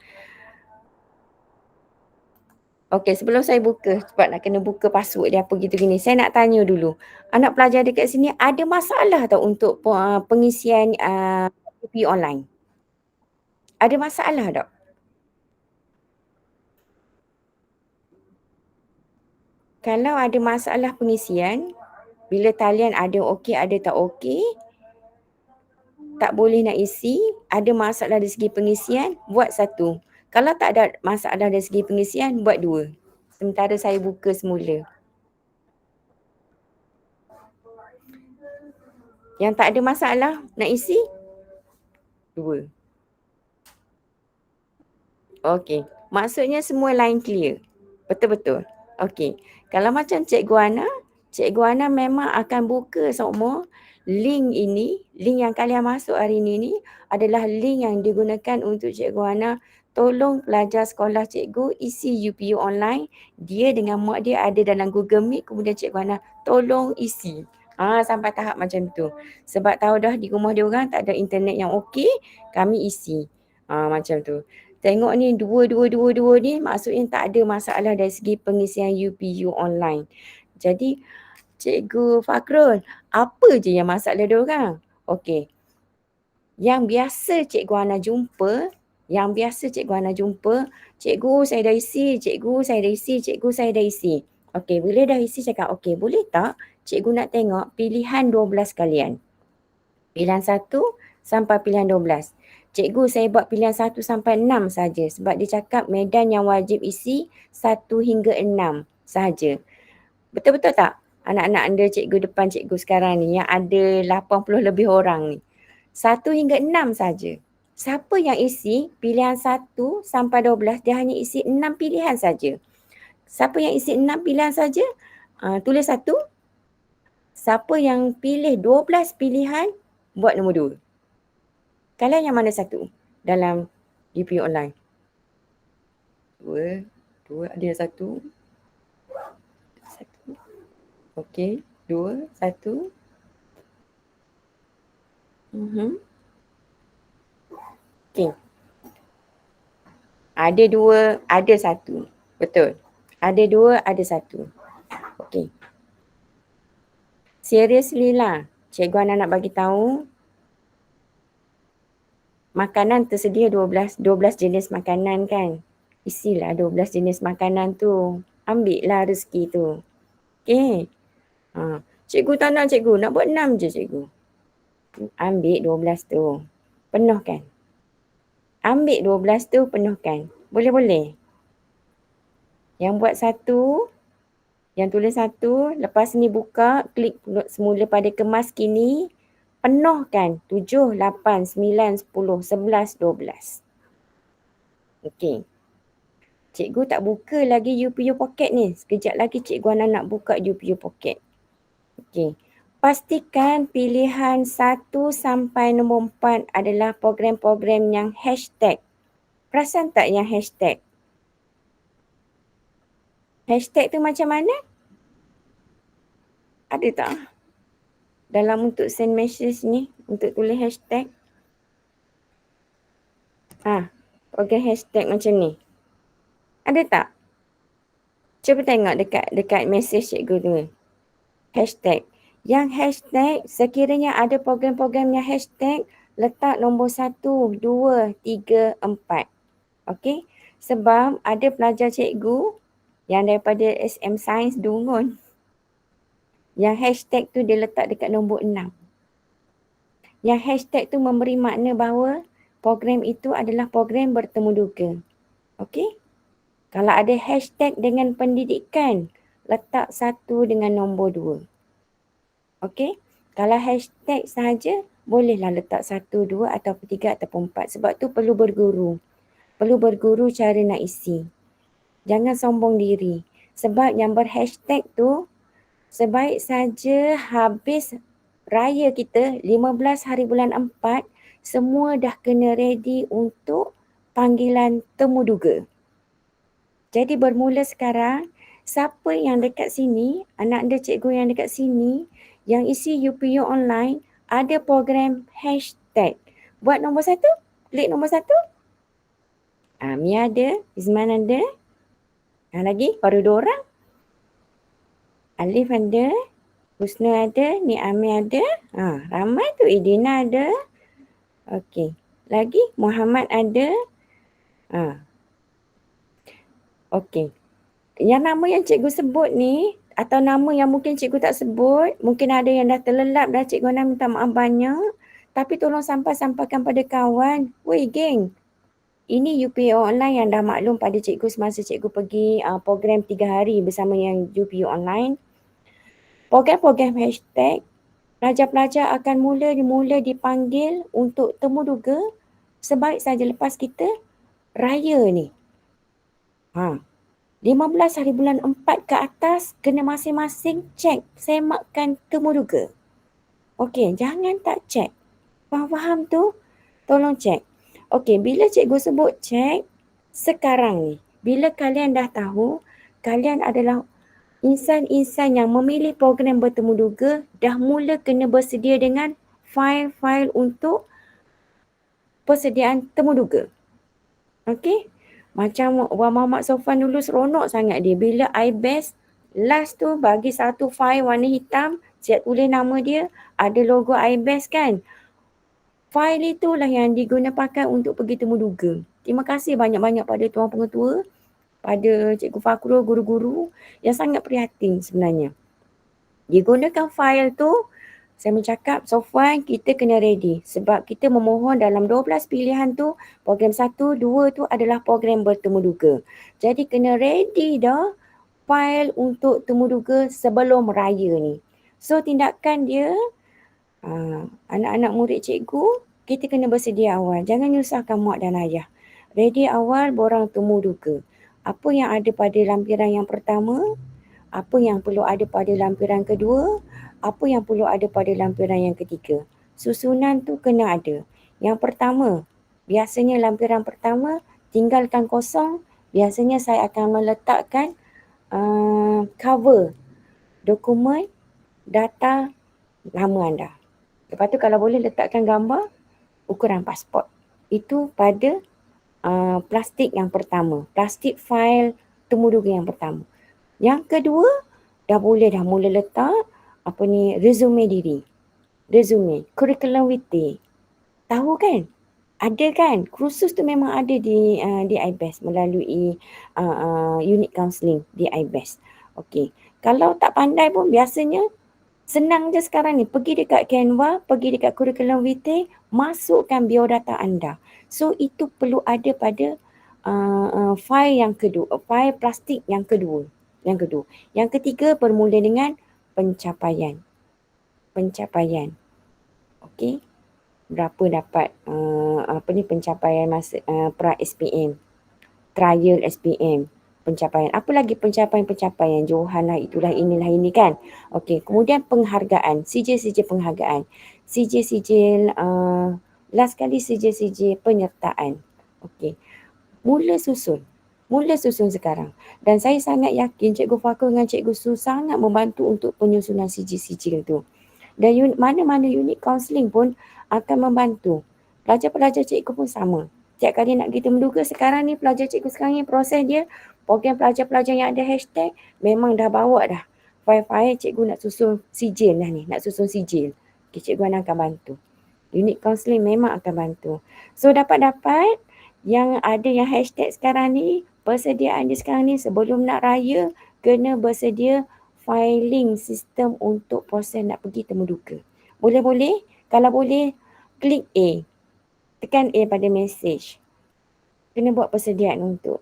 Okey, sebelum saya buka, sebab nak kena buka password dia apa gitu gini, saya nak tanya dulu. Anak pelajar dekat sini ada masalah tak untuk pengisian UPU online? Ada masalah tak? Kalau ada masalah pengisian, bila talian ada okey, ada tak okey, tak boleh nak isi, ada masalah dari segi pengisian, buat 1. Kalau tak ada masalah dari segi pengisian, buat 2. Sementara saya buka semula. Yang tak ada masalah nak isi, 2. Okey, maksudnya semua line clear. Betul-betul. Okey, kalau macam Cikgu Ana memang akan buka semua link ini, link yang kalian masuk hari ini adalah link yang digunakan untuk Cikgu Ana tolong pelajar sekolah cikgu isi UPU online. Dia dengan mak dia ada dalam Google Meet, kemudian Cikgu Ana tolong isi. Sampai tahap macam tu. Sebab tahu dah di rumah dia orang tak ada internet yang okey, kami isi. Macam tu. Tengok ni dua ni maksudnya tak ada masalah dari segi pengisian UPU online. Jadi Cikgu Fakrul, apa je yang masalah dia orang? Okey. Yang biasa Cikgu Ana jumpa, cikgu saya dah isi, cikgu saya dah isi. Okey, bila dah isi cakap, okey boleh tak cikgu nak tengok pilihan 12 kalian. Pilihan 1 sampai pilihan 12. Cikgu saya buat pilihan 1 sampai 6 saja sebab dia cakap medan yang wajib isi 1 hingga 6 sahaja. Betul-betul tak? Anak-anak anda cikgu depan cikgu sekarang ni yang ada 80 lebih orang ni. 1 hingga 6 saja. Siapa yang isi pilihan 1 sampai 12 dia hanya isi 6 pilihan saja. Siapa yang isi 6 pilihan saja? Tulis 1. Siapa yang pilih 12 pilihan buat nombor 2. Kalian yang mana satu dalam UPU online? Dua, ada yang satu. Okey, 2, 1. Okey. Ada 2, ada 1. Betul. Ada 2, ada 1. Okey. Seriously lah, Cikgu Ana nak bagi tahu makanan tersedia 12 jenis makanan kan. Isilah 12 jenis makanan tu. Ambil lah rezeki tu. Okey. Cikgu tak nak cikgu, nak buat 6 je cikgu. Ambil 12 tu. Penuhkan. Ambil 12 tu penuhkan. Boleh-boleh. Yang buat 1, yang tulis 1, lepas ni buka, klik semula pada kemas kini, penuhkan 7, 8, 9, 10, 11, 12. Okey. Cikgu tak buka lagi UPU Pocket ni. Sekejap lagi Cikgu Ana nak buka UPU Pocket. Okey. Pastikan pilihan 1 sampai nombor 4 adalah program-program yang hashtag. Perasan tak yang hashtag? Hashtag tu macam mana? Ada tak? Dalam untuk send message ni, untuk tulis hashtag. Program hashtag macam ni. Ada tak? Cuba tengok dekat message cikgu tu. Hashtag. Yang hashtag, sekiranya ada program-program yang hashtag, letak nombor 1, 2, 3, 4. Okey? Sebab ada pelajar cikgu yang daripada SM Science Dungun. Yang hashtag tu dia letak dekat nombor 6. Yang hashtag tu memberi makna bahawa program itu adalah program bertemu duga. Okey? Kalau ada hashtag dengan pendidikan, letak 1 dengan nombor 2. Okey? Kalau hashtag sahaja, bolehlah letak 1, 2 ataupun 3 ataupun 4. Sebab tu perlu berguru. Perlu berguru cara nak isi. Jangan sombong diri. Sebab yang berhashtag tu, sebaik saja habis raya kita 15 hari bulan 4, semua dah kena ready untuk panggilan temu duga. Jadi bermula sekarang, siapa yang dekat sini, anak anda cikgu yang dekat sini, yang isi UPU online, ada program hashtag. Buat nombor 1, klik nombor 1. Mia ada, Izman ada. Lagi, baru 2 orang. Alif ada, Husna ada, Ni'ami ada. Ramai tu, Idina ada. Okey. Lagi, Muhammad ada. Okey. Yang nama yang cikgu sebut ni, atau nama yang mungkin cikgu tak sebut, mungkin ada yang dah terlelap dah, cikgu Ana minta maaf banyak. Tapi tolong sampaikan pada kawan. Weh geng, ini UPU online yang dah maklum pada cikgu semasa cikgu pergi program 3 hari bersama yang UPU online. Program-program hashtag, pelajar-pelajar akan mula dipanggil untuk temu duga sebaik saja lepas kita raya ni. 15 hari bulan 4 ke atas, kena masing-masing cek semakkan temu duga. Okey, jangan tak cek. Faham tu? Tolong cek. Okey, bila cikgu sebut cek, sekarang ni, bila kalian dah tahu, kalian adalah insan-insan yang memilih program bertemu duga, dah mula kena bersedia dengan fail-fail untuk persediaan temu duga. Okey? Macam Wan Muhammad Sofan dulu seronok sangat dia. Bila iBest last tu bagi satu fail warna hitam, siap tulis nama dia, ada logo iBest kan. Fail itulah yang diguna pakai untuk pergi temu duga. Terima kasih banyak-banyak pada Tuan Pengetua, pada Cikgu Fakrul, guru-guru yang sangat prihatin sebenarnya. Digunakan fail tu, saya mencakap Sofwan, kita kena ready sebab kita memohon dalam 12 pilihan tu, program 1, 2 tu adalah program bertemu duga. Jadi kena ready dah file untuk temu duga sebelum raya ni. So tindakan dia, anak-anak murid cikgu, kita kena bersedia awal. Jangan nyusahkan mak dan ayah. Ready awal, borang temu duga. Apa yang ada pada lampiran yang pertama, apa yang perlu ada pada lampiran kedua, apa yang perlu ada pada lampiran yang ketiga. Susunan tu kena ada. Yang pertama, biasanya lampiran pertama tinggalkan kosong, biasanya saya akan meletakkan cover dokumen data nama anda. Lepas tu kalau boleh letakkan gambar ukuran pasport. Itu pada plastik yang pertama, plastik fail temuduga yang pertama. Yang kedua, dah mula letak resume diri. Resume, curriculum vitae. Tahu kan? Ada kan? Kursus tu memang ada di iBest melalui unit counselling di iBest. Okey. Kalau tak pandai pun biasanya senang je sekarang ni. Pergi dekat Canva, pergi dekat curriculum vitae, masukkan biodata anda. So itu perlu ada pada file yang kedua, file plastik yang kedua. Yang ketiga bermula dengan pencapaian. Okey. Berapa dapat pencapaian masa pra SPM, trial SPM, pencapaian. Apa lagi pencapaian Johan lah, itulah inilah ini kan. Okey, kemudian penghargaan, sijil-sijil penghargaan. Sijil-sijil last kali sijil-sijil penyertaan. Okey. Mula susun sekarang. Dan saya sangat yakin Cikgu Fakul dengan Cikgu Su sangat membantu untuk penyusunan sijil-sijil tu. Dan mana-mana unit counselling pun akan membantu. Pelajar-pelajar cikgu pun sama. Setiap kali nak pergi temuduga sekarang ni, pelajar cikgu sekarang ni proses dia, program pelajar-pelajar yang ada hashtag memang dah bawa dah. File-file cikgu nak susun sijil dah ni, nak susun sijil. Okay, cikgu akan bantu. Unit counselling memang akan bantu. So dapat yang ada yang hashtag sekarang ni, persediaan dia sekarang ni sebelum nak raya, kena bersedia filing sistem untuk proses nak pergi temuduga. Boleh-boleh, kalau boleh, klik A. Tekan A pada mesej. Kena buat persediaan untuk.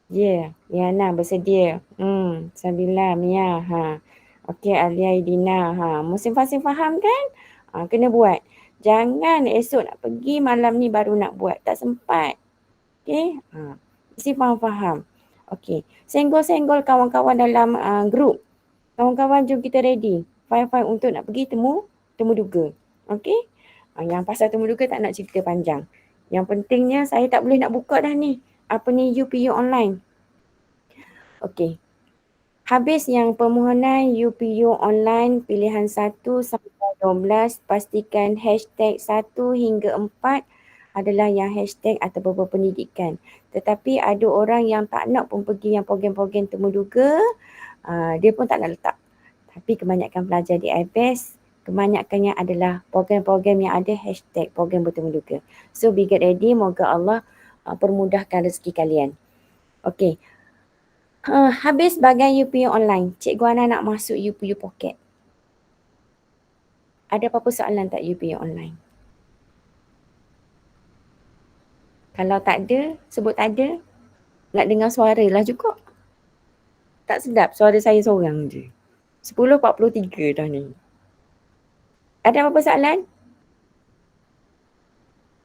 Liana bersedia. Sabila, Mia. Okey, Alia, Dina. Musim faham kan? Kena buat. Jangan esok nak pergi, malam ni baru nak buat. Tak sempat. Okey? Mesti faham. Okey. Senggol-senggol kawan-kawan dalam grup. Kawan-kawan, jom kita ready. File-file untuk nak pergi temuduga. Okey? Yang pasal temuduga tak nak cerita panjang. Yang pentingnya saya tak boleh nak buka dah ni. UPU online. Okey. Habis yang permohonan UPU online pilihan 1 sampai 12, pastikan hashtag 1 hingga 4 adalah yang hashtag atau berpendidikan. Tetapi ada orang yang tak nak pun pergi yang program-program temuduga, dia pun tak nak letak. Tapi kebanyakan pelajar di iBest, kebanyakannya adalah program-program yang ada hashtag program bertemuduga. So be get ready, moga Allah permudahkan rezeki kalian. Okey. Habis bahagian UPU online, Cikgu Ana nak masuk UPU Pocket. Ada apa-apa soalan tak UPU online? Kalau tak ada, sebut tak ada. Nak dengar suara lah juga. Tak sedap suara saya seorang je. 10.43 dah ni. Ada apa-apa soalan?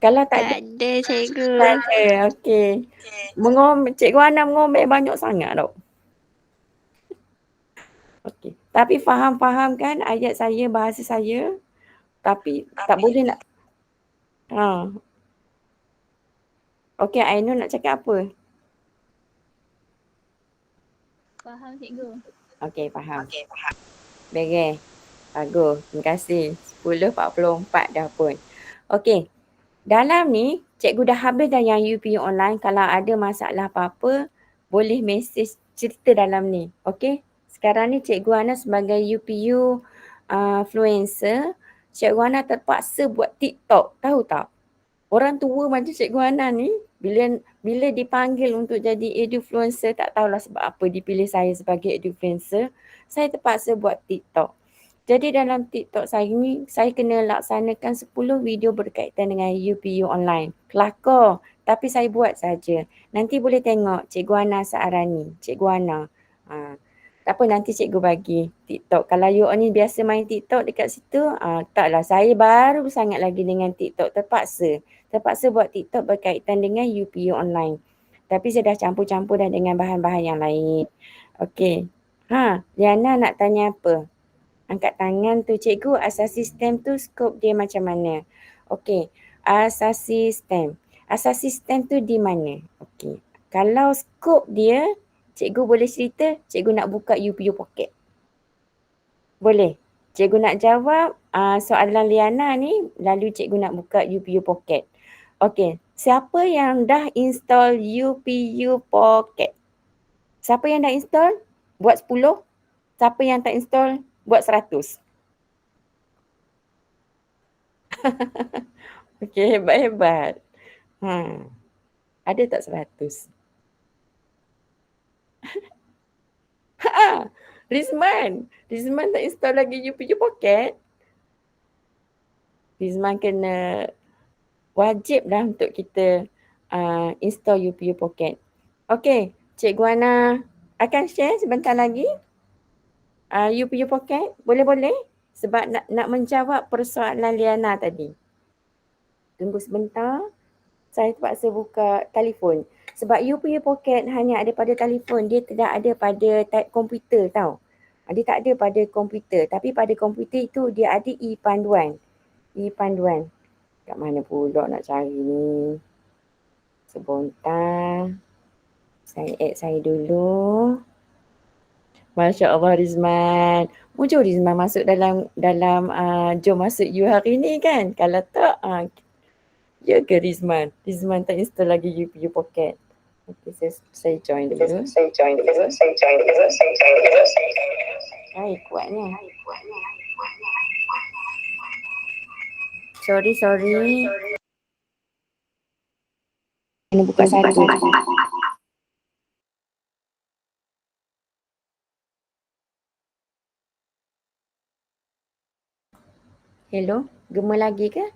Kalau tak ada, cikgu. Tak ada, okey. Cikgu Ana mengomel banyak sangat tau. Okey. Tapi faham kan ayat saya, bahasa saya. Tapi tak boleh nak. Okey, Ainul nak cakap apa? Faham cikgu. Okey, faham. Bagus. Bagus. Terima kasih. 10.44 dah pun. Okey. Dalam ni, cikgu dah habis dah yang UPU online. Kalau ada masalah apa-apa, boleh mesej cerita dalam ni. Okey? Sekarang ni Cikgu Ana sebagai UPU influencer, Cikgu Ana terpaksa buat TikTok. Tahu tak? Orang tua macam Cikgu Ana ni, bila dipanggil untuk jadi edufluencer, tak tahulah sebab apa dipilih saya sebagai edufluencer, saya terpaksa buat TikTok. Jadi dalam TikTok saya ni, saya kena laksanakan 10 video berkaitan dengan UPU online. Kelakar, tapi saya buat saja. Nanti boleh tengok Cikgu Ana Saarani, Cikgu Ana. Tak apa, nanti cikgu bagi TikTok. Kalau you ni biasa main TikTok dekat situ, taklah, saya baru sangat lagi dengan TikTok. Terpaksa buat TikTok berkaitan dengan UPU online. Tapi saya dah campur-campur dah dengan bahan-bahan yang lain. Okey. Liana nak tanya apa? Angkat tangan tu cikgu, asasi STEM tu skop dia macam mana? Okey. Asasi STEM tu di mana? Okey. Kalau skop dia, cikgu boleh cerita, cikgu nak buka UPU Pocket. Boleh. Cikgu nak jawab soalan Liana ni, lalu cikgu nak buka UPU Pocket. Okey, siapa yang dah install UPU Pocket? Siapa yang dah install? Buat 10. Siapa yang tak install? Buat 100. Okey, hebat-hebat. Ada tak 100? Rizman tak install lagi UPU Pocket. Rizman kena wajib lah untuk kita install UPU Pocket. Okey, Cikgu Ana akan share sebentar lagi UPU Pocket. Boleh-boleh? Sebab nak menjawab persoalan Liana tadi. Tunggu sebentar. Saya terpaksa buka telefon. Sebab UPU Pocket hanya ada pada telefon. Dia tidak ada pada komputer tau. Dia tak ada pada komputer. Tapi pada komputer itu dia ada e-panduan. E-panduan. Kat mana pula nak cari ni? Sebentar. Saya add saya dulu. Masya Allah Rizman. Mujur Rizman masuk dalam jom masuk you hari ni kan? Kalau tak, ya ke Rizman? Rizman tak install lagi UPU Pocket. Okay, saya join dulu. Baik, kuatnya. Sorry. Kena buka satu. Hello, gema lagi ke?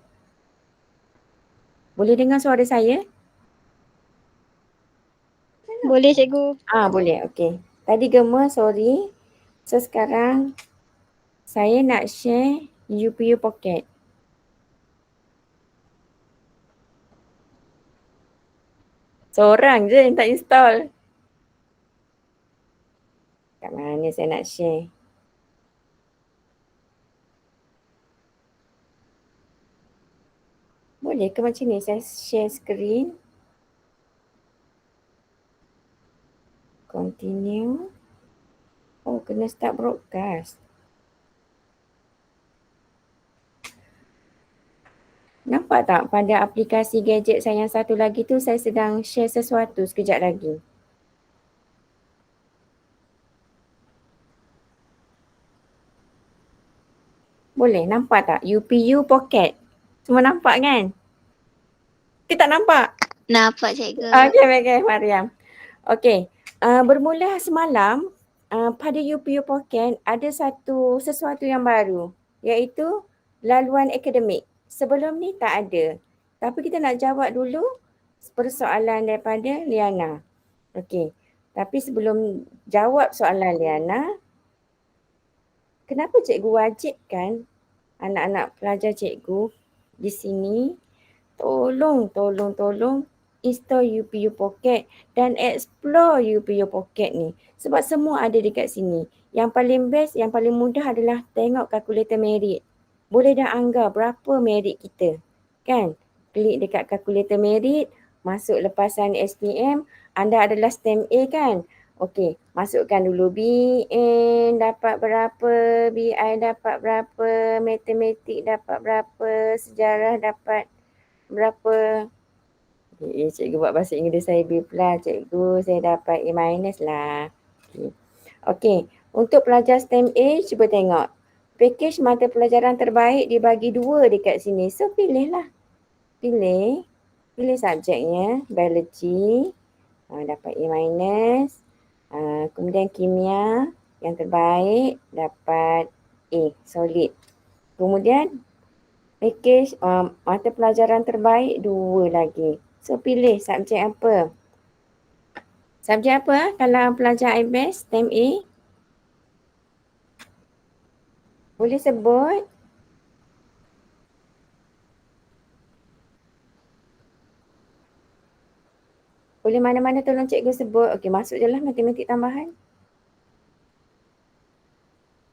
Boleh dengar suara saya? Boleh cikgu. Boleh, okey. Tadi gema, sorry. So sekarang saya nak share UPU Pocket. Seorang je yang tak install. Kat mana saya nak share? Boleh ke macam ni? Saya share screen. Continue. Oh, kena start broadcast. Nampak tak pada aplikasi gadget saya yang satu lagi tu saya sedang share sesuatu sekejap lagi. Boleh nampak tak? UPU Pocket. Semua nampak kan? Kita tak nampak? Nampak cikgu. Okey, Mariam. Okey, bermula semalam pada UPU Pocket ada sesuatu yang baru iaitu laluan akademik. Sebelum ni tak ada. Tapi kita nak jawab dulu persoalan daripada Liana. Okey. Tapi sebelum jawab soalan Liana, kenapa cikgu wajibkan anak-anak pelajar cikgu di sini tolong install UPU Pocket dan explore UPU Pocket ni. Sebab semua ada dekat sini. Yang paling best, yang paling mudah adalah tengok kalkulator merit. Boleh dah anggap berapa merit kita. Kan? Klik dekat kalkulator merit, masuk lepasan SPM, anda adalah STEM A kan? Okey, masukkan dulu BN dapat berapa, BI dapat berapa, matematik dapat berapa, sejarah dapat berapa. Cikgu buat bahasa Inggeris saya B+, cikgu saya dapat A- lah. Okey, untuk pelajar STEM A cuba tengok. Pakej mata pelajaran terbaik dibagi 2 dekat sini. So pilihlah. Pilih subjeknya, biology, dapat A-. Kemudian kimia yang terbaik dapat A, solid. Kemudian pakej mata pelajaran terbaik 2 lagi. So pilih subjek apa? Subjek apa kalau pelajar IBES STEM A? Boleh sebut? Boleh mana-mana tolong cikgu sebut. Okey, masuk je lah matematik tambahan.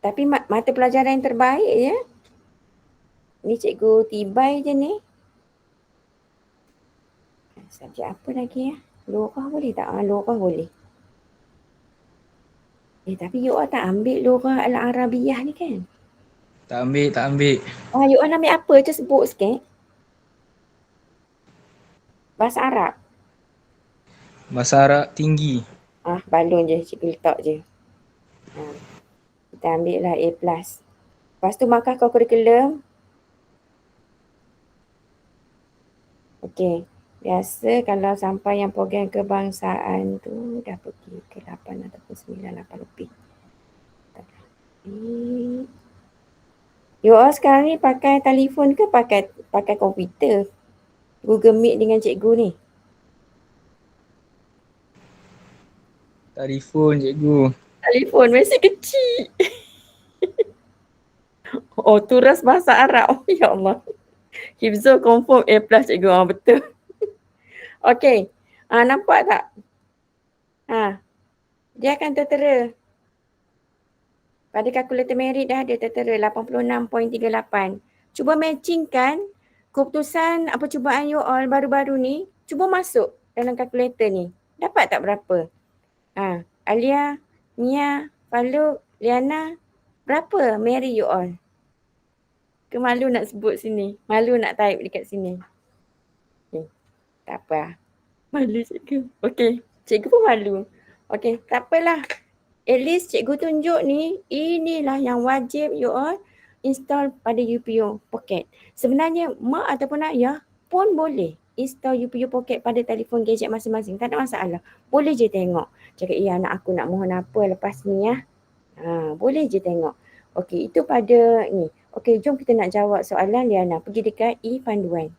Tapi mata pelajaran yang terbaik je. Ni cikgu tibai je ni. Subjek apa lagi ya? Lurah boleh tak? Lurah boleh. Tapi you all tak ambil lurah Al-Arabiyah ni kan? Tak ambil. You all ambil apa je sebut sikit? Bahasa Arab. Bahasa Arab tinggi. Balon je, cikgu letak je. Kita ambil lah A+. Lepas tu markah co-curriculum. Okey. Biasa kalau sampai yang program kebangsaan tu dah pergi ke 8 ataupun 9, 8 lebih. You all sekarang ni pakai telefon ke pakai komputer? Google Meet dengan cikgu ni. Telefon cikgu. Telefon masih kecil. Turas bahasa Arab. Ya Allah. Hifzul confirm A+ cikgu. Betul. Okey. Nampak tak? Dia akan tertera. Pada kalkulator merit dah ada tertera 86.38. Cuba matchingkan keputusan percubaan you all baru-baru ni. Cuba masuk dalam kalkulator ni. Dapat tak berapa? Alia, Mia, Faluk, Liana, berapa Mary you all? Ke malu nak sebut sini? Malu nak type dekat sini? Tak apa. Malu cikgu. Okey, cikgu pun malu. Okey, tak apalah. At least cikgu tunjuk ni, inilah yang wajib you all install pada UPU Pocket. Sebenarnya mak ataupun ayah pun boleh install UPU Pocket pada telefon gadget masing-masing. Tak ada masalah. Boleh je tengok. Cakap, anak aku nak mohon apa lepas ni ya. Boleh je tengok. Okey, itu pada ni. Okey, jom kita nak jawab soalan Liana. Pergi dekat panduan.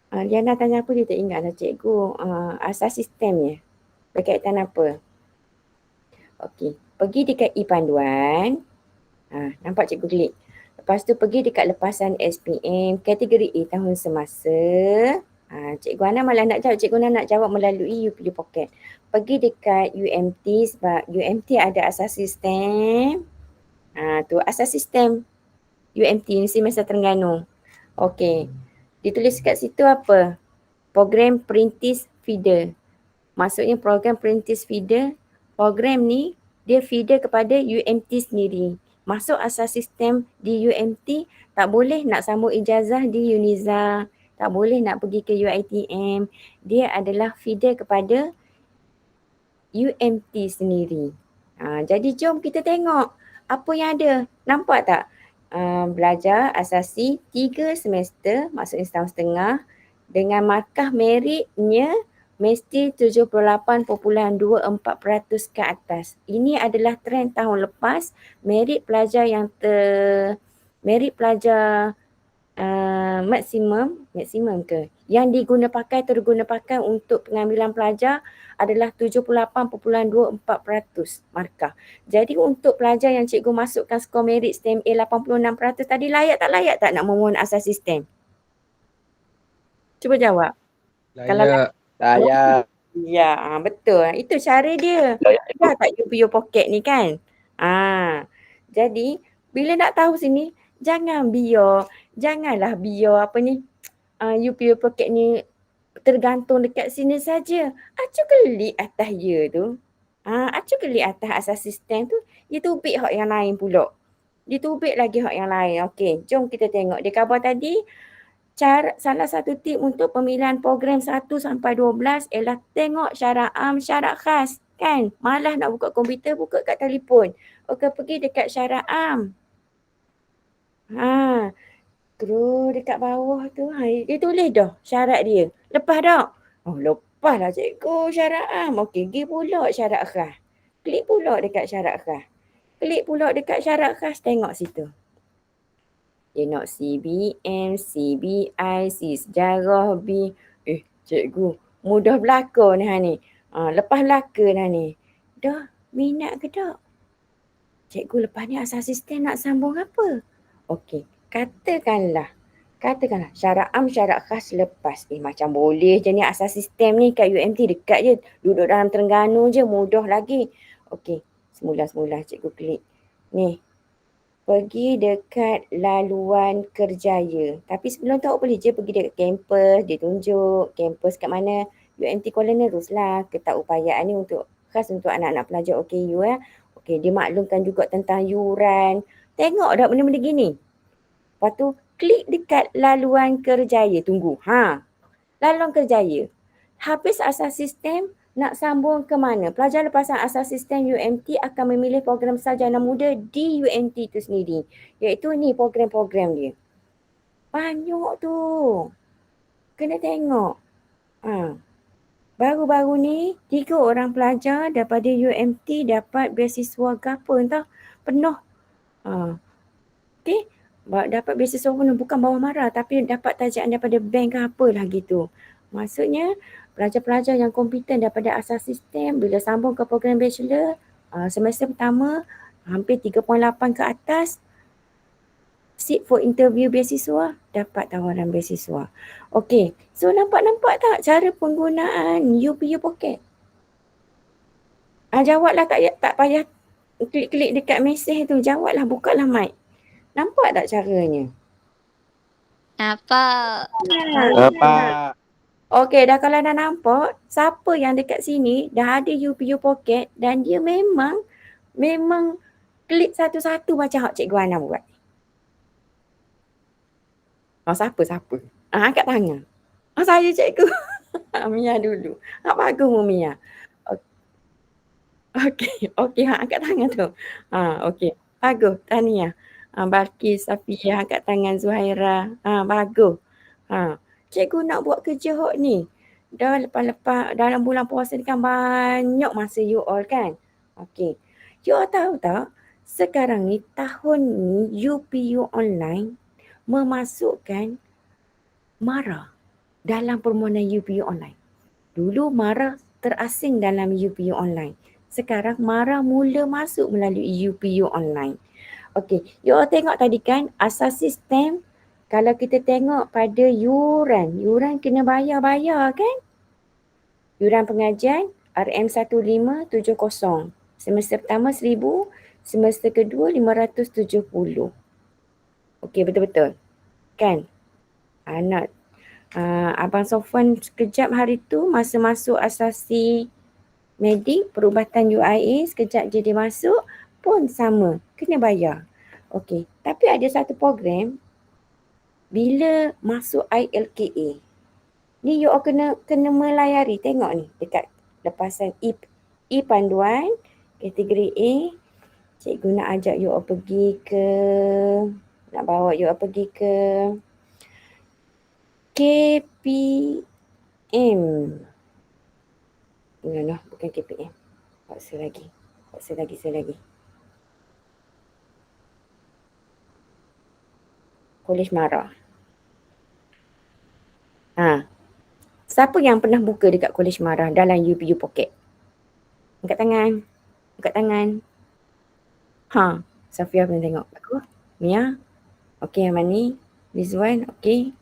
Liana tanya apa dia tak ingat lah cikgu. Asas sistemnya. Berkaitan apa? Okey, pergi dekat panduan. Nampak cikgu klik. Lepas tu pergi dekat lepasan SPM kategori A tahun semasa. Cikgu Ana malah nak jawab. Cikgu Ana nak jawab melalui UPU Pocket. Pergi dekat UMT sebab UMT ada asas sistem. Tu asas sistem UMT Universiti Malaysia Terengganu. Okey. Ditulis kat situ apa? Program Perintis Feeder. Maksudnya program Perintis Feeder. Program ni dia feeder kepada UMT sendiri. Masuk asas sistem di UMT, tak boleh nak sambung ijazah di Uniza, tak boleh nak pergi ke UiTM. Dia adalah feeder kepada UMT sendiri. Jadi jom kita tengok apa yang ada. Nampak tak? Belajar asasi 3 semester, maksudnya setahun setengah, dengan markah meritnya mesti 78.24% ke atas. Ini adalah trend tahun lepas. Merit pelajar yang merit pelajar maksimum ke? Yang terguna pakai untuk pengambilan pelajar adalah 78.24% markah. Jadi untuk pelajar yang cikgu masukkan skor merit STEM A 86% tadi, layak tak nak memohon asas sistem? Cuba jawab. Layak. Layak. Ya, betul. Itu cara dia. Dah tak UPU Pocket ni kan? Jadi bila nak tahu sini, janganlah biar UPU Pocket ni tergantung dekat sini saja. Acu klik atas dia tu. Acu klik atas asas sistem tu, dia tubik hak yang lain pula. Dia tubik lagi hak yang lain. Okey, jom kita tengok. Dia khabar tadi, salah satu tip untuk pemilihan program 1 sampai 12 ialah tengok syarat am, syarat khas. Kan? Malah nak buka komputer, buka kat telefon. Okey, pergi dekat syarat am. Terus dekat bawah tu, dia tulis dah syarat dia. Lepas tak? Lepas lah cikgu syarat am. Okey, pergi pula syarat khas. Klik pula dekat syarat khas. Klik pula dekat syarat khas, tengok situ. Dia nak CBM, CBI, C sejarah, B. Cikgu, mudah belaka ni. Lepas belaka dah ni. Dah minat ke tak? Cikgu lepas ni asas sistem nak sambung apa? Okey, katakanlah syarat am, syarat khas lepas. Macam boleh je ni asas sistem ni kat UMT dekat je. Duduk dalam Terengganu je, mudah lagi. Okey, semula cikgu klik. Ni, pergi dekat laluan kerjaya. Tapi sebelum tu boleh je pergi dekat kampus, dia tunjuk kampus kat mana. UMT Kuala Nerus lah. Ketakupayaan ni khas untuk anak-anak pelajar OKU Okey, dia maklumkan juga tentang yuran. Tengok dah benda-benda gini. Lepas tu klik dekat laluan kerjaya. Tunggu. Laluan kerjaya. Habis asas sistem, nak sambung ke mana? Pelajar lepasan asas sistem UMT akan memilih program sarjana muda di UMT itu sendiri. Iaitu ni program-program dia. Banyak tu. Kena tengok. Baru-baru ni 3 orang pelajar daripada UMT dapat beasiswa gapo entah penuh. Okey. Dapat beasiswa penuh, bukan bawah mara tapi dapat tajaan daripada bank ke apalah gitu. Maksudnya pelajar-pelajar yang kompeten daripada asas sistem bila sambung ke program bachelor semester pertama hampir 3.8 ke atas sit for interview beasiswa, dapat tawaran beasiswa. Okey, so nampak tak cara penggunaan UPU Pocket? Jawablah, tak payah klik-klik dekat mesej tu, jawablah, bukalah mic. Nampak tak caranya? Nampak. Nampak. Okey, dah kalau dah nampak, siapa yang dekat sini dah ada UPU Pocket dan dia memang klik satu-satu macam hak Cikgu Ana buat. Siapa? Angkat tangan. Saya cikgu. Mia dulu. Bagus mu Mia. Okey, angkat tangan tu. Okey. Bagus, tahniah. Balkis, Safiyah angkat tangan, Zuhaira. Bagus. Cikgu nak buat kerja hok ni. Dah lepas dalam bulan puasa ni kan banyak masa you all kan. Okey. You all tahu tak? Sekarang ni tahun ni UPU online memasukkan MARA dalam permohonan UPU online. Dulu MARA terasing dalam UPU online. Sekarang MARA mula masuk melalui UPU online. Okey, you all tengok tadi kan asas sistem. Kalau kita tengok pada yuran kena bayar kan? Yuran pengajian RM1570. Semester pertama 1,000, semester kedua 570. Okey, betul-betul. Kan? Abang Sofwan sekejap hari tu masa masuk asasi medik perubatan UIA, sekejap je dia masuk pun sama, kena bayar. Okey, tapi ada satu program bila masuk ILKA. Ni you all kena melayari, tengok ni dekat lepasan panduan kategori A. Cikgu nak ajak you all pergi ke, nak bawa you all pergi ke KPM. No, bukan KPM. Paksa lagi. Kolej Mara. Siapa yang pernah buka dekat Kolej Mara dalam UPU Pocket? Angkat tangan. Safia pernah tengok. Aku? Mia? Okey, yang mana? Rizwan? Okey.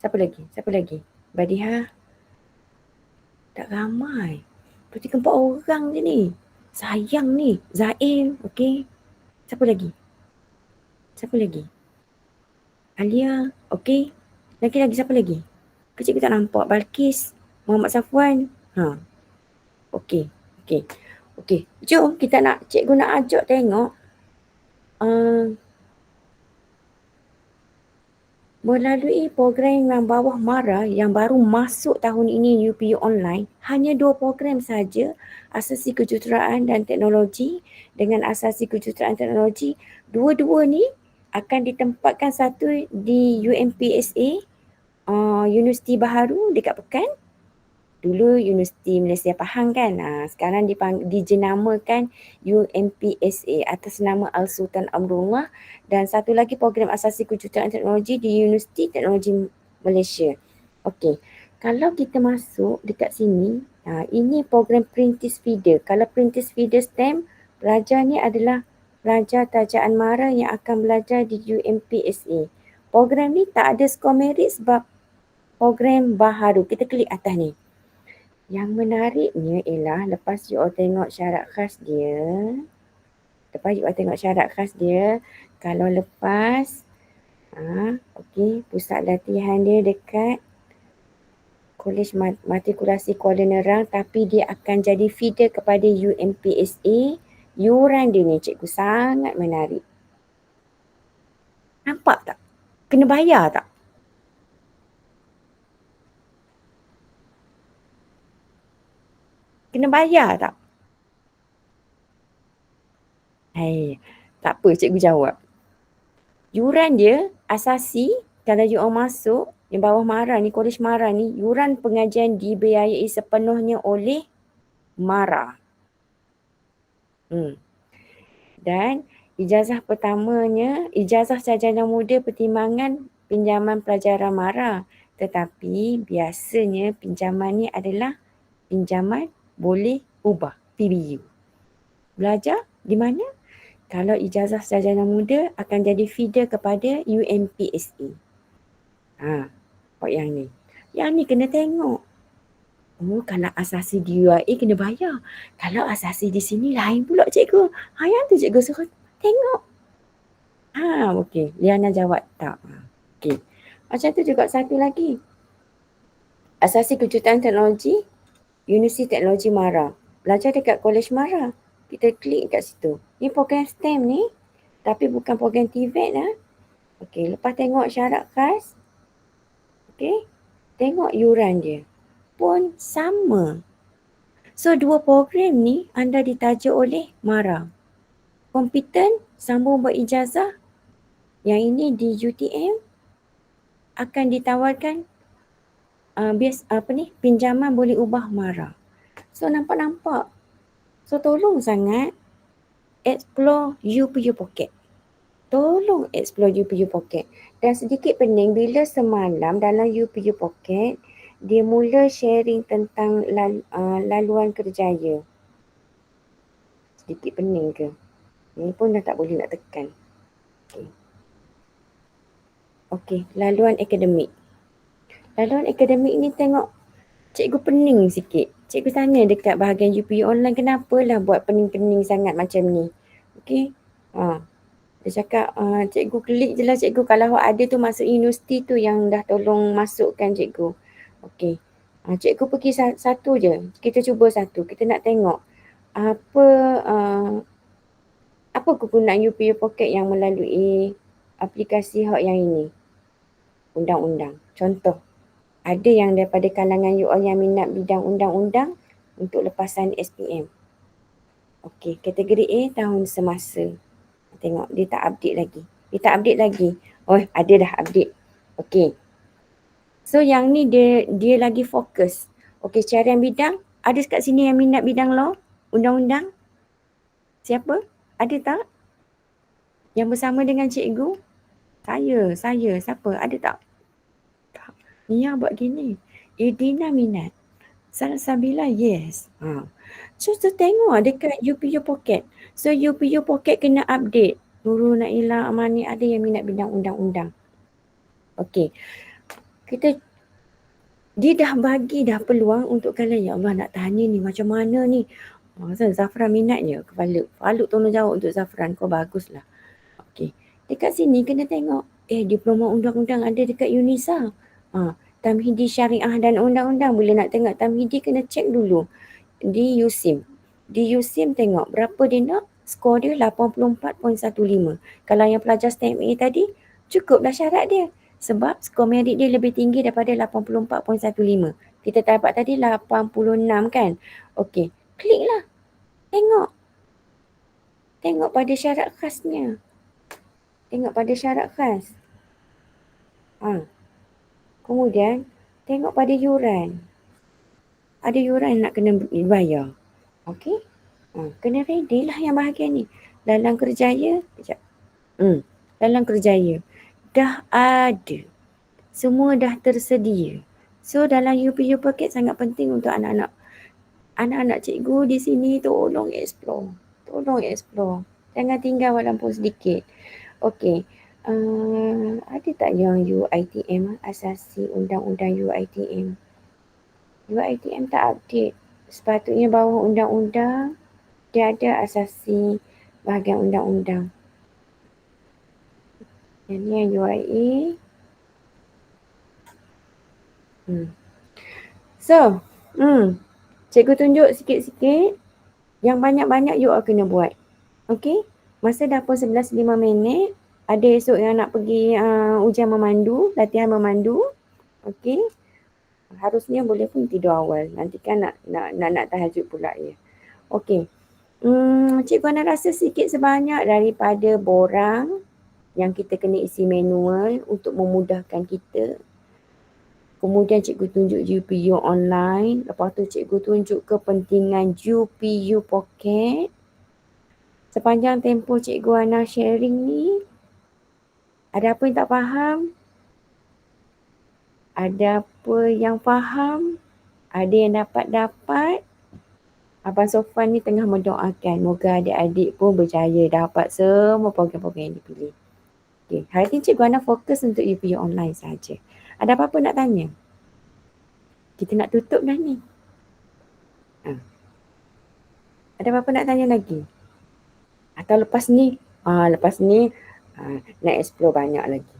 Siapa lagi? Badiha? Tak ramai. 3-4 orang je ni. Sayang ni. Zaim. Okey. Siapa lagi? Alia. Okey. Lagi siapa lagi? Kecil kita tak nampak. Balkis. Muhammad Safwan. Okey. Jom cikgu nak ajak tengok. Melalui program yang bawah MARA yang baru masuk tahun ini UPU online, hanya 2 program saja, asasi kejuruteraan dan teknologi dengan asasi kejuruteraan teknologi. Dua-dua ni akan ditempatkan, satu di UMPSA, Universiti Baharu dekat Pekan. Dulu Universiti Malaysia Pahang kan. Sekarang dijenamakan UMPSA atas nama Al-Sultan Amrullah, dan satu lagi program asasi kejuruteraan teknologi di Universiti Teknologi Malaysia. Okey. Kalau kita masuk dekat sini, ini program Prentice Feeder. Kalau Prentice Feeder STEM, pelajar ni adalah pelajar tajaan MARA yang akan belajar di UMPSA. Program ni tak ada skor merit sebab program baharu. Kita klik atas ni. Yang menariknya ialah lepas you all tengok syarat khas dia, kalau lepas, okey, pusat latihan dia dekat Kolej Matrikulasi Kuala Nerang, tapi dia akan jadi feeder kepada UMPSA. Yuran dia ni cikgu sangat menarik. Nampak tak? Kena bayar tak? Kena bayar tak? Hai, tak apa cikgu jawab. Yuran dia asasi, kalau you orang masuk, yang bawah MARA ni, Kolej MARA ni, yuran pengajian dibiayai sepenuhnya oleh MARA. Dan ijazah pertamanya, ijazah sarjana muda pertimbangan pinjaman pelajaran MARA. Tetapi biasanya pinjaman ni adalah pinjaman boleh ubah, PBU. Belajar di mana? Kalau ijazah sarjana muda akan jadi feeder kepada UMPSA. Yang ni. Yang ni kena tengok. Oh, kalau asasi di UIA kena bayar. Kalau asasi di sini lain pula cikgu. Yang tu cikgu suruh tengok. Okey. Liana jawab tak. Okey. Macam tu juga satu lagi. Asasi kejuruteraan teknologi, Universiti Teknologi MARA. Belajar dekat Kolej MARA. Kita klik kat situ. Ni program STEM ni. Tapi bukan program TVET lah. Okey. Lepas tengok syarat khas. Okey. Tengok yuran dia. Pun sama. So, dua program ni anda ditaja oleh MARA. Kompeten, sambung berijazah. Yang ini di UTM akan ditawarkan pinjaman boleh ubah MARA. So, nampak-nampak. So, tolong sangat explore UPU Pocket. Tolong explore UPU Pocket. Dan sedikit pening bila semalam dalam UPU Pocket, dia mula sharing tentang laluan kerjaya. Sedikit pening ke? Ni pun dah tak boleh nak tekan. Okey, laluan akademik. Laluan akademik ni tengok cikgu pening sikit. Cikgu tanya dekat bahagian UPU online, kenapalah buat pening-pening sangat macam ni. Okey. Dia cakap, cikgu klik je lah cikgu. Kalau ada tu masuk universiti tu yang dah tolong masukkan cikgu. Okey. Cikgu pergi satu je. Kita cuba satu. Kita nak tengok apa kegunaan UPU Pocket yang melalui aplikasi hak yang ini. Undang-undang. Contoh. Ada yang daripada kalangan you all yang minat bidang undang-undang untuk lepasan SPM. Okey. Kategori A tahun semasa. Tengok dia tak update lagi. Dia tak update lagi. Oh, ada dah update. Okey. So yang ni dia lagi fokus. Okey, carian bidang. Ada kat sini yang minat bidang law? Undang-undang? Siapa? Ada tak? Yang bersama dengan cikgu? Saya. Siapa? Ada tak? Tak. Nia buat gini. Edina minat. Salsabila yes. So tengok dekat UPU Pocket. So UPU Pocket kena update. Nurul Naila Amani ada yang minat bidang undang-undang. Okey. Dia dah bagi dah peluang untuk kalian. Ya Allah, nak tanya ni macam mana ni. Zafran minatnya kepala. Faluk tolong jawab untuk Zafran. Kau baguslah. Okey. Dekat sini kena tengok. Diploma undang-undang ada dekat UNISA. Tamhidi syariah dan undang-undang. Boleh nak tengok tamhidi kena cek dulu. Di USIM. Di USIM tengok berapa dia nak. Skor dia 84.15. Kalau yang pelajar STEM A tadi, cukuplah syarat dia. Sebab skor merit dia lebih tinggi daripada 84.15. Kita dapat tadi 86 kan. Okey, kliklah. Tengok pada syarat khasnya. Tengok pada syarat khas. Kemudian, tengok pada yuran. Ada yuran nak kena bayar. Okey. Kena ready lah yang bahagian ni. Lalang kerjaya. Lalang kerjaya. Dah ada. Semua dah tersedia. So dalam UPU Pocket sangat penting untuk anak-anak. Anak-anak cikgu di sini tolong explore. Jangan tinggal walaupun sedikit. Okey. Ada tak yang UITM? Asasi undang-undang UITM. UITM tak update. Sepatutnya bawah undang-undang dia ada asasi bahagian undang-undang. Yang ni yang UIA. So, cikgu tunjuk sikit-sikit. Yang banyak-banyak you all kena buat. Okay? Masa dah pun 11.05. Ada esok yang nak pergi ujian memandu, latihan memandu. Okay? Harusnya boleh pun tidur awal. Nanti kan nak tahajud pula ya. Okay. Cikgu Ana rasa sikit sebanyak daripada borang yang kita kena isi manual untuk memudahkan kita. Kemudian cikgu tunjuk UPU online. Lepas tu cikgu tunjuk kepentingan UPU Pocket. Sepanjang tempoh cikgu Ana sharing ni, ada apa yang tak faham? Ada apa yang faham? Ada yang dapat? Abang Sofwan ni tengah mendoakan moga adik-adik pun berjaya dapat semua program-program yang dipilih. Okay. Hari ni cikgu Ana fokus untuk UPU online saja. Ada apa-apa nak tanya? Kita nak tutup dah ni. Ada apa-apa nak tanya lagi? Atau lepas ni? Lepas ni nak explore banyak lagi.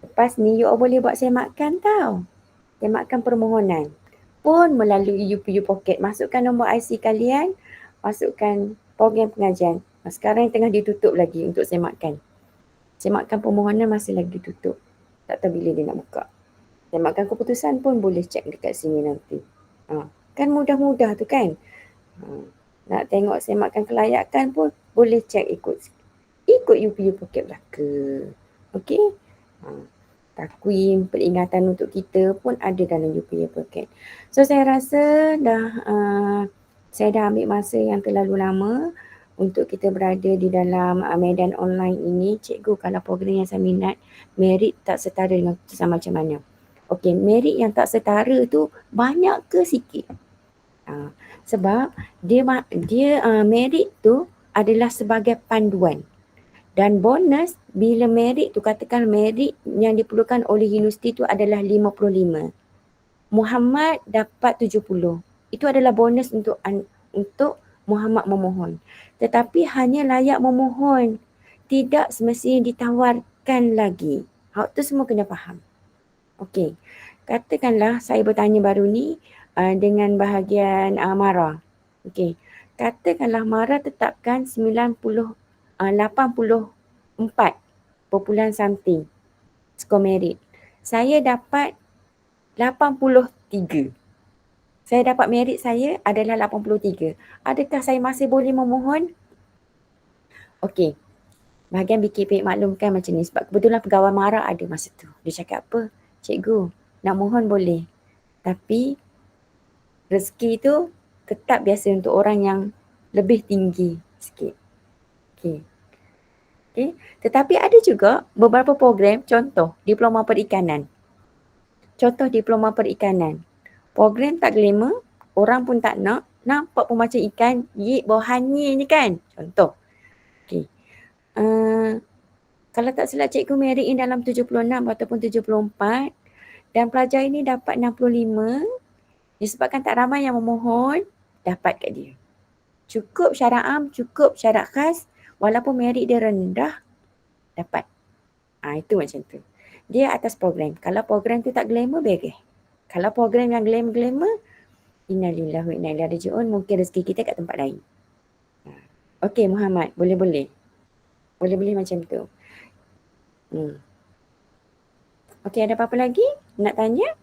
Lepas ni you all boleh buat semakan tau. Semakan permohonan. Pun melalui UPU Pocket. Masukkan nombor IC kalian. Masukkan program pengajian. Sekarang tengah ditutup lagi untuk semakan. Semakan permohonan masih lagi ditutup. Tak tahu bila dia nak buka. Semakan keputusan pun boleh cek dekat sini nanti. Kan mudah-mudah tu kan. Nak tengok semakan kelayakan pun boleh cek ikut UPU Pocket belaka. Okey. Takwim peringatan untuk kita pun ada dalam UPU Pocket. So saya rasa saya dah ambil masa yang terlalu lama untuk kita berada di dalam medan online ini. Cikgu kalau program yang saya minat, merit tak setara dengan keputusan macam mana? Okey, merit yang tak setara tu banyak ke sikit? Sebab dia merit tu adalah sebagai panduan. Dan bonus bila merit tu, katakan merit yang diperlukan oleh universiti tu adalah 55. Muhammad dapat 70. Itu adalah bonus untuk Muhammad memohon. Tetapi hanya layak memohon. Tidak semestinya ditawarkan lagi. Hak tu semua kena faham. Okey. Katakanlah saya bertanya baru ni dengan bahagian Mara. Okey. Katakanlah Mara tetapkan 84 something skor merit. Saya dapat 83. Saya dapat merit saya adalah 83. Adakah saya masih boleh memohon? Okey. Bahagian BKP maklumkan macam ni sebab kebetulan pegawai Mara ada masa tu. Dia cakap apa? Cikgu, nak mohon boleh. Tapi rezeki tu tetap biasa untuk orang yang lebih tinggi sikit. Okey. Okay. Tetapi ada juga beberapa program, contoh diploma perikanan. Program tak glamour, orang pun tak nak, nampak pun macam ikan, bawah hanyir ni kan. Contoh. Okay. Kalau tak silap cikgu merit in dalam 76 ataupun 74 dan pelajar ini dapat 65, disebabkan tak ramai yang memohon, dapat kat dia. Cukup syarat am, cukup syarat khas, walaupun merit dia rendah, dapat. Itu macam tu. Dia atas program. Kalau program tu tak glamour, beres. Kalau program yang glamour, innalillahi wa inna ilaihi raji'un, mungkin rezeki kita kat tempat lain. Okey Muhammad, boleh-boleh. Boleh-boleh macam tu. Okey, ada apa-apa lagi nak tanya?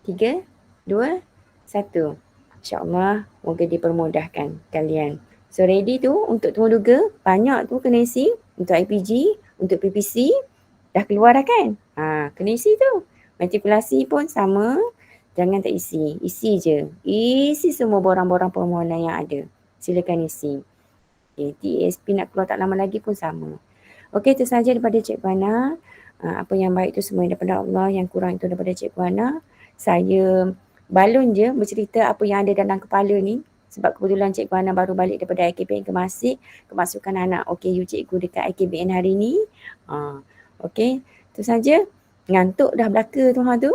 3, 2, 1. InsyaAllah, moga dipermudahkan kalian. So ready tu untuk Temuduga, banyak tu kena isi untuk IPG, untuk PPC, dah keluar dah kan? Kena isi tu. Matrikulasi pun sama, jangan tak isi. Isi je. Isi semua borang-borang permohonan yang ada. Silakan isi. Okay, TSP nak keluar tak lama lagi pun sama. Okey, itu sahaja daripada Cikgu Ana. Apa yang baik tu semua daripada Allah, yang kurang itu daripada Cikgu Ana. Saya balun je bercerita apa yang ada dalam kepala ni. Sebab kebetulan Cikgu Ana baru balik daripada IKBN ke Masik. Kemasukan anak OKU Cikgu dekat IKBN hari ni. Okey, itu saja. Ngantuk dah belaka tu tu.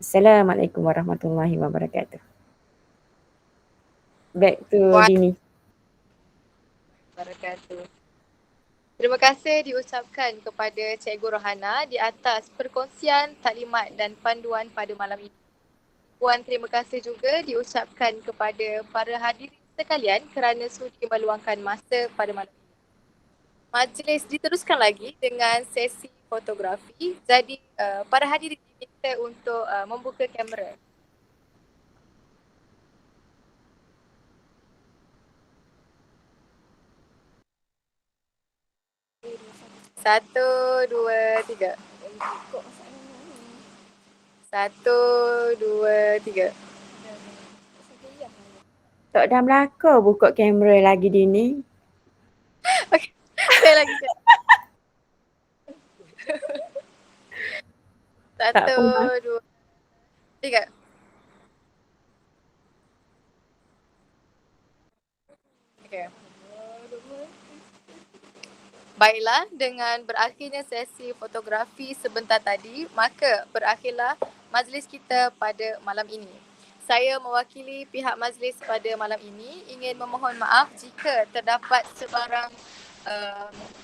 Assalamualaikum warahmatullahi wabarakatuh. Back to Dini. Wabarakatuh. Terima kasih diucapkan kepada Cikgu Rohana di atas perkongsian taklimat dan panduan pada malam ini. Puan terima kasih juga diucapkan kepada para hadirin sekalian kerana sudi meluangkan masa pada malam ini. Majlis diteruskan lagi dengan sesi fotografi. Jadi para hadirin diminta untuk membuka kamera. Satu, dua, tiga. Satu, dua, tiga. Tak dah melaka buka kamera lagi dini. Saya lagi. Tak Satu, apa. dua, tiga. Okay. Baiklah, dengan berakhirnya sesi fotografi sebentar tadi, maka berakhirlah majlis kita pada malam ini. Saya mewakili pihak majlis pada malam ini ingin memohon maaf jika terdapat sebarang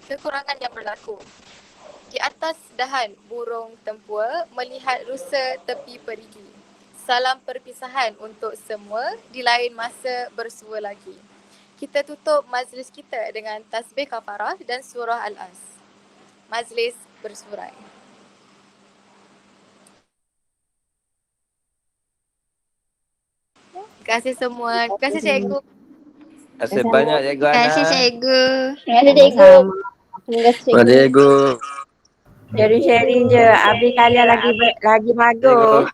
kekurangan yang berlaku. Di atas dahan burung tempua melihat rusa tepi perigi. Salam perpisahan untuk semua, di lain masa bersua lagi. Kita tutup majlis kita dengan tasbih kafarah dan surah Al-As. Majlis bersurai. Terima kasih semua. Terima kasih cikgu. Terima kasih banyak Cikgu Terima Ana. kasih cikgu. Terima kasih cikgu. Terima kasih Terima kasih Cikgu. Sharing-sharing je. Habis kalian lagi mago.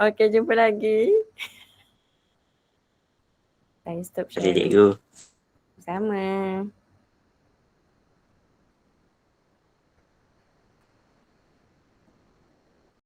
Okey, jumpa lagi. Saya stop sharing. Cikgu. Sama.